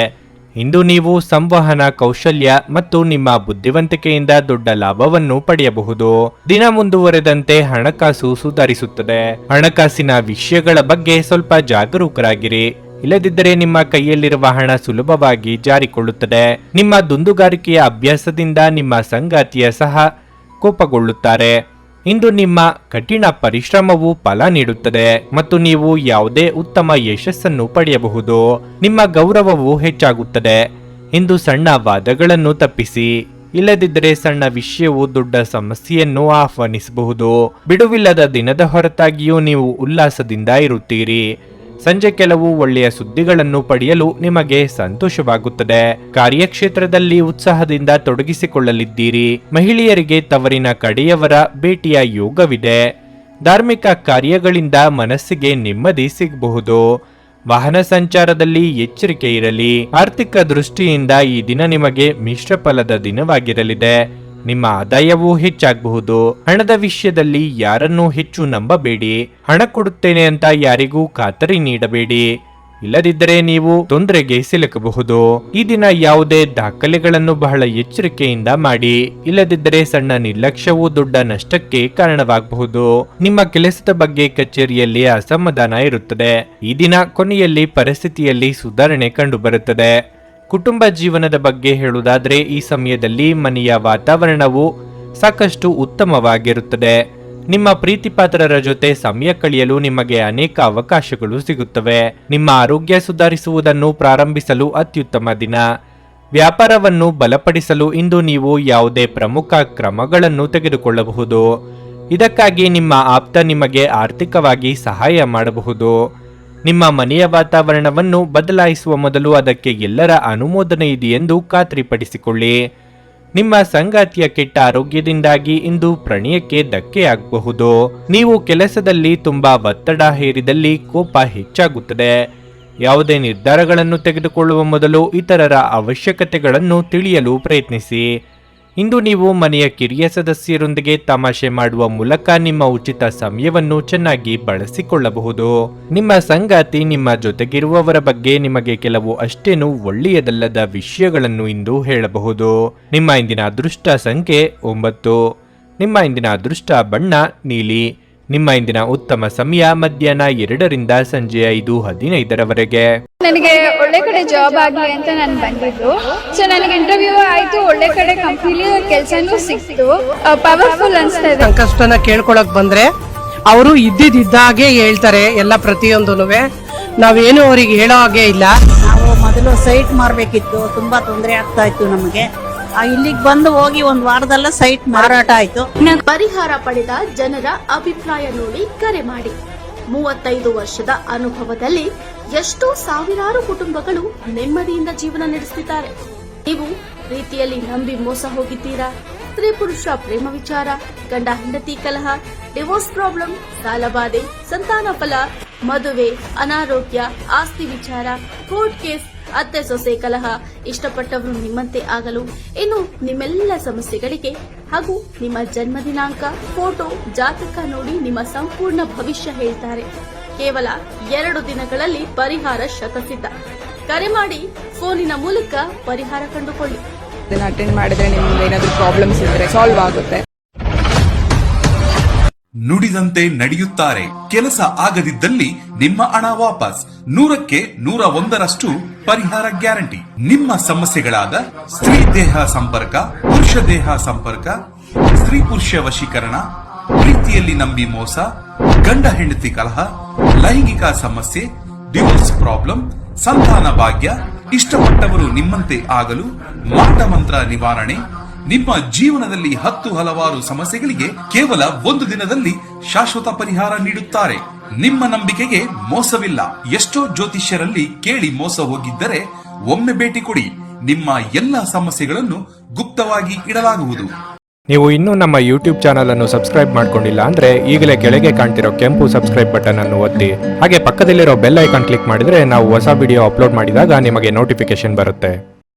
ಇಂದು ನೀವು ಸಂವಹನ ಕೌಶಲ್ಯ ಮತ್ತು ನಿಮ್ಮ ಬುದ್ಧಿವಂತಿಕೆಯಿಂದ ದೊಡ್ಡ ಲಾಭವನ್ನು ಪಡೆಯಬಹುದು. ದಿನ ಮುಂದುವರೆದಂತೆ ಹಣಕಾಸು ಸುಧಾರಿಸುತ್ತದೆ. ಹಣಕಾಸಿನ ವಿಷಯಗಳ ಬಗ್ಗೆ ಸ್ವಲ್ಪ ಜಾಗರೂಕರಾಗಿರಿ. ಇಲ್ಲದಿದ್ದರೆ ನಿಮ್ಮ ಕೈಯಲ್ಲಿರುವ ಹಣ ಸುಲಭವಾಗಿ ಜಾರಿಕೊಳ್ಳುತ್ತದೆ. ನಿಮ್ಮ ದುಂದುಗಾರಿಕೆಯ ಅಭ್ಯಾಸದಿಂದ ನಿಮ್ಮ ಸಂಗಾತಿಯ ಸಹ ಕೋಪಗೊಳ್ಳುತ್ತಾರೆ. ಇಂದು ನಿಮ್ಮ ಕಠಿಣ ಪರಿಶ್ರಮವು ಫಲ ನೀಡುತ್ತದೆ ಮತ್ತು ನೀವು ಯಾವುದೇ ಉತ್ತಮ ಯಶಸ್ಸನ್ನು ಪಡೆಯಬಹುದು. ನಿಮ್ಮ ಗೌರವವು ಹೆಚ್ಚಾಗುತ್ತದೆ. ಇಂದು ಸಣ್ಣ ವಾದಗಳನ್ನು ತಪ್ಪಿಸಿ, ಇಲ್ಲದಿದ್ದರೆ ಸಣ್ಣ ವಿಷಯವು ದೊಡ್ಡ ಸಮಸ್ಯೆಯನ್ನು ಆಹ್ವಾನಿಸಬಹುದು. ಬಿಡುವಿಲ್ಲದ ದಿನದ ಹೊರತಾಗಿಯೂ ನೀವು ಉಲ್ಲಾಸದಿಂದ ಇರುತ್ತೀರಿ. ಸಂಜೆ ಕೆಲವು ಒಳ್ಳೆಯ ಸುದ್ದಿಗಳನ್ನು ಪಡೆಯಲು ನಿಮಗೆ ಸಂತೋಷವಾಗುತ್ತದೆ. ಕಾರ್ಯಕ್ಷೇತ್ರದಲ್ಲಿ ಉತ್ಸಾಹದಿಂದ ತೊಡಗಿಸಿಕೊಳ್ಳಲಿದ್ದೀರಿ. ಮಹಿಳೆಯರಿಗೆ ತವರಿನ ಕಡೆಯವರ ಭೇಟಿಯ ಯೋಗವಿದೆ. ಧಾರ್ಮಿಕ ಕಾರ್ಯಗಳಿಂದ ಮನಸ್ಸಿಗೆ ನೆಮ್ಮದಿ ಸಿಗಬಹುದು. ವಾಹನ ಸಂಚಾರದಲ್ಲಿ ಎಚ್ಚರಿಕೆ ಇರಲಿ. ಆರ್ಥಿಕ ದೃಷ್ಟಿಯಿಂದ ಈ ದಿನ ನಿಮಗೆ ಮಿಶ್ರ ಫಲದ ದಿನವಾಗಿರಲಿದೆ. ನಿಮ್ಮ ಆದಾಯವೂ ಹೆಚ್ಚಾಗಬಹುದು. ಹಣದ ವಿಷಯದಲ್ಲಿ ಯಾರನ್ನೂ ಹೆಚ್ಚು ನಂಬಬೇಡಿ. ಹಣ ಕೊಡುತ್ತೇನೆ ಅಂತ ಯಾರಿಗೂ ಖಾತರಿ ನೀಡಬೇಡಿ, ಇಲ್ಲದಿದ್ದರೆ ನೀವು ತೊಂದರೆಗೆ ಸಿಲುಕಬಹುದು. ಈ ದಿನ ಯಾವುದೇ ದಾಖಲೆಗಳನ್ನು ಬಹಳ ಎಚ್ಚರಿಕೆಯಿಂದ ಮಾಡಿ, ಇಲ್ಲದಿದ್ದರೆ ಸಣ್ಣ ನಿರ್ಲಕ್ಷ್ಯವು ದೊಡ್ಡ ನಷ್ಟಕ್ಕೆ ಕಾರಣವಾಗಬಹುದು. ನಿಮ್ಮ ಕೆಲಸದ ಬಗ್ಗೆ ಕಚೇರಿಯಲ್ಲಿ ಅಸಮಾಧಾನ ಇರುತ್ತದೆ. ಈ ದಿನ ಕೊನೆಯಲ್ಲಿ ಪರಿಸ್ಥಿತಿಯಲ್ಲಿ ಸುಧಾರಣೆ ಕಂಡುಬರುತ್ತದೆ. ಕುಟುಂಬ ಜೀವನದ ಬಗ್ಗೆ ಹೇಳುವುದಾದರೆ ಈ ಸಮಯದಲ್ಲಿ ಮನೆಯ ವಾತಾವರಣವು ಸಾಕಷ್ಟು ಉತ್ತಮವಾಗಿರುತ್ತದೆ. ನಿಮ್ಮ ಪ್ರೀತಿಪಾತ್ರರ ಜೊತೆ ಸಮಯ ಕಳೆಯಲು ನಿಮಗೆ ಅನೇಕ ಅವಕಾಶಗಳು ಸಿಗುತ್ತವೆ. ನಿಮ್ಮ ಆರೋಗ್ಯ ಸುಧಾರಿಸುವುದನ್ನು ಪ್ರಾರಂಭಿಸಲು ಅತ್ಯುತ್ತಮ ದಿನ. ವ್ಯಾಪಾರವನ್ನು ಬಲಪಡಿಸಲು ಇಂದು ನೀವು ಯಾವುದೇ ಪ್ರಮುಖ ಕ್ರಮಗಳನ್ನು ತೆಗೆದುಕೊಳ್ಳಬಹುದು. ಇದಕ್ಕಾಗಿ ನಿಮ್ಮ ಆಪ್ತ ನಿಮಗೆ ಆರ್ಥಿಕವಾಗಿ ಸಹಾಯ ಮಾಡಬಹುದು. ನಿಮ್ಮ ಮನೆಯ ವಾತಾವರಣವನ್ನು ಬದಲಾಯಿಸುವ ಮೊದಲು ಅದಕ್ಕೆ ಎಲ್ಲರ ಅನುಮೋದನೆ ಇದೆಯೆಂದು ಖಾತ್ರಿಪಡಿಸಿಕೊಳ್ಳಿ. ನಿಮ್ಮ ಸಂಗಾತಿಯ ಕೆಟ್ಟ ಆರೋಗ್ಯದಿಂದಾಗಿ ಇಂದು ಪ್ರಣಯಕ್ಕೆ ಧಕ್ಕೆಯಾಗಬಹುದು. ನೀವು ಕೆಲಸದಲ್ಲಿ ತುಂಬಾ ಒತ್ತಡ ಹೇರಿದಲ್ಲಿ ಕೋಪ ಹೆಚ್ಚಾಗುತ್ತದೆ. ಯಾವುದೇ ನಿರ್ಧಾರಗಳನ್ನು ತೆಗೆದುಕೊಳ್ಳುವ ಮೊದಲು ಇತರರ ಅವಶ್ಯಕತೆಗಳನ್ನು ತಿಳಿಯಲು ಪ್ರಯತ್ನಿಸಿ. ಇಂದು ನೀವು ಮನೆಯ ಕಿರಿಯ ಸದಸ್ಯರೊಂದಿಗೆ ತಮಾಷೆ ಮಾಡುವ ಮೂಲಕ ನಿಮ್ಮ ಉಚಿತ ಸಮಯವನ್ನು ಚೆನ್ನಾಗಿ ಬಳಸಿಕೊಳ್ಳಬಹುದು. ನಿಮ್ಮ ಸಂಗಾತಿ ನಿಮ್ಮ ಜೊತೆಗಿರುವವರ ಬಗ್ಗೆ ನಿಮಗೆ ಕೆಲವು ಅಷ್ಟೇನು ಒಳ್ಳೆಯದಲ್ಲದ ವಿಷಯಗಳನ್ನು ಇಂದು ಹೇಳಬಹುದು. ನಿಮ್ಮ ಇಂದಿನ ಅದೃಷ್ಟ ಸಂಖ್ಯೆ 9. ನಿಮ್ಮ ಇಂದಿನ ಅದೃಷ್ಟ ಬಣ್ಣ ನೀಲಿ. ನಿಮ್ಮ ಇಂದಿನ ಉತ್ತಮ ಸಮಯ ಮಧ್ಯಾಹ್ನ 2 ರಿಂದ ಸಂಜೆ 5:15 ನನಗೆ ಒಳ್ಳೆ ಕಡೆ ಜಾಬ್ ಆಗಲಿ ಅಂತ ನಾನು ಬಂದಿದ್ದು. ಸೊ ನನಗೆ ಇಂಟರ್ವ್ಯೂ ಆಯ್ತು, ಒಳ್ಳೆ ಕಡೆ ಕಂಪ್ನಿಲಿ ಕೆಲಸನೂ ಸಿಕ್ತು. ಪವರ್ಫುಲ್ ಅನ್ಸ್ತಾ ಇದೆ. ಸಂಕಷ್ಟನ ಕೇಳ್ಕೊಳಕ್ ಬಂದ್ರೆ ಅವರು ಇದ್ದಿದ್ದಾಗೆ ಹೇಳ್ತಾರೆ ಎಲ್ಲ ಪ್ರತಿಯೊಂದೂನುವೆ. ನಾವೇನು ಅವ್ರಿಗೆ ಹೇಳೋ ಹಾಗೆ ಇಲ್ಲ. ನಾವು ಮೊದಲು ಸೈಟ್ ಮಾರ್ಬೇಕಿತ್ತು, ತುಂಬಾ ತೊಂದರೆ ಆಗ್ತಾ ಇತ್ತು ನಮಗೆ. ಇಲ್ಲಿಗೆ ಬಂದು ಹೋಗಿ ಒಂದು ವಾರದಲ್ಲ ಸೈಟ್ ಮಾರಾಟ ಆಯ್ತು. ಪರಿಹಾರ ಪಡೆದ ಜನರ ಅಭಿಪ್ರಾಯ ನೋಡಿ ಕರೆ ಮಾಡಿ. 35 ವರ್ಷದ ಅನುಭವದಲ್ಲಿ ಎಷ್ಟೋ ಸಾವಿರಾರು ಕುಟುಂಬಗಳು ನೆಮ್ಮದಿಯಿಂದ ಜೀವನ ನಡೆಸುತ್ತಿದ್ದಾರೆ. ನೀವು ಪ್ರೀತಿಯಲ್ಲಿ ನಂಬಿ ಮೋಸ ಹೋಗಿದ್ದೀರಾ? ಸ್ತ್ರೀ ಪುರುಷ ಪ್ರೇಮ ವಿಚಾರ, ಗಂಡ ಹೆಂಡತಿ ಕಲಹ, ಡಿವೋರ್ಸ್ ಪ್ರಾಬ್ಲಮ್, ಸಾಲಬಾಧೆ, ಸಂತಾನ ಫಲ, ಮದುವೆ, ಅನಾರೋಗ್ಯ, ಆಸ್ತಿ ವಿಚಾರ, ಕೋರ್ಟ್ ಕೇಸ್, ಅತ್ತೆ ಸೊಸೆ ಕಲಹ, ಇಷ್ಟಪಟ್ಟವರು ನಿಮ್ಮಂತೆ ಆಗಲು, ಇನ್ನು ನಿಮ್ಮೆಲ್ಲ ಸಮಸ್ಯೆಗಳಿಗೆ ಹಾಗೂ ನಿಮ್ಮ ಜನ್ಮ ದಿನಾಂಕ, ಫೋಟೋ, ಜಾತಕ ನೋಡಿ ನಿಮ್ಮ ಸಂಪೂರ್ಣ ಭವಿಷ್ಯ ಹೇಳ್ತಾರೆ. ಕೇವಲ 2 ದಿನಗಳಲ್ಲಿ ಪರಿಹಾರ ಶತಸಿದ್ಧ. ಕರೆ ಮಾಡಿ ಫೋನಿನ ಮೂಲಕ ಪರಿಹಾರ ಕಂಡುಕೊಳ್ಳಿ. ಅಟೆಂಡ್ ಮಾಡಿದ್ರೆ ನಿಮ್ಗೆ ಏನಾದರೂ ಪ್ರಾಬ್ಲಮ್ಸ್ ಇದ್ರೆ ಸಾಲ್ವ್ ಆಗುತ್ತೆ. ನುಡಿದಂತೆ ನಡೆಯುತ್ತಾರೆ. ಕೆಲಸ ಆಗದಿದ್ದಲ್ಲಿ ನಿಮ್ಮ ಹಣ ವಾಪಸ್. 100ಕ್ಕೆ 101ರಷ್ಟು ಪರಿಹಾರ ಗ್ಯಾರಂಟಿ. ನಿಮ್ಮ ಸಮಸ್ಯೆಗಳಾದ ಸ್ತ್ರೀ ದೇಹ ಸಂಪರ್ಕ, ಪುರುಷ ದೇಹ ಸಂಪರ್ಕ, ಸ್ತ್ರೀ ಪುರುಷ ವಶೀಕರಣ, ಪ್ರೀತಿಯಲ್ಲಿ ನಂಬಿ ಮೋಸ, ಗಂಡ ಹೆಂಡತಿ ಕಲಹ, ಲೈಂಗಿಕ ಸಮಸ್ಯೆ, ಡಿವೋರ್ಸ್ ಪ್ರಾಬ್ಲಮ್, ಸಂತಾನ ಭಾಗ್ಯ, ಇಷ್ಟಪಟ್ಟವರು ನಿಮ್ಮಂತೆ ಆಗಲು, ಮಾಟ ಮಂತ್ರ ನಿವಾರಣೆ, ನಿಮ್ಮ ಜೀವನದಲ್ಲಿ 10 ಹಲವಾರು ಸಮಸ್ಯೆಗಳಿಗೆ ಕೇವಲ 1 ದಿನದಲ್ಲಿ ಶಾಶ್ವತ ಪರಿಹಾರ ನೀಡುತ್ತಾರೆ. ನಿಮ್ಮ ನಂಬಿಕೆಗೆ ಮೋಸವಿಲ್ಲ. ಎಷ್ಟೋ ಜ್ಯೋತಿಷ್ಯರಲ್ಲಿ ಕೇಳಿ ಮೋಸ ಹೋಗಿದ್ದರೆ ಒಮ್ಮೆ ಭೇಟಿ ಕೊಡಿ. ನಿಮ್ಮ ಎಲ್ಲ ಸಮಸ್ಯೆಗಳನ್ನು ಗುಪ್ತವಾಗಿ ಇಡಲಾಗುವುದು. ನೀವು ಇನ್ನೂ ನಮ್ಮ ಯೂಟ್ಯೂಬ್ ಚಾನಲ್ ಅನ್ನು ಸಬ್ಸ್ಕ್ರೈಬ್ ಮಾಡ್ಕೊಂಡಿಲ್ಲ ಅಂದ್ರೆ ಈಗಲೇ ಕೆಳಗೆ ಕಾಣ್ತಿರೋ ಕೆಂಪು ಸಬ್ಸ್ಕ್ರೈಬ್ ಬಟನ್ ಅನ್ನು ಒತ್ತಿ. ಹಾಗೆ ಪಕ್ಕದಲ್ಲಿರೋ ಬೆಲ್ ಐಕಾನ್ ಕ್ಲಿಕ್ ಮಾಡಿದ್ರೆ ನಾವು ಹೊಸ ವಿಡಿಯೋ ಅಪ್ಲೋಡ್ ಮಾಡಿದಾಗ ನಿಮಗೆ ನೋಟಿಫಿಕೇಶನ್ ಬರುತ್ತೆ.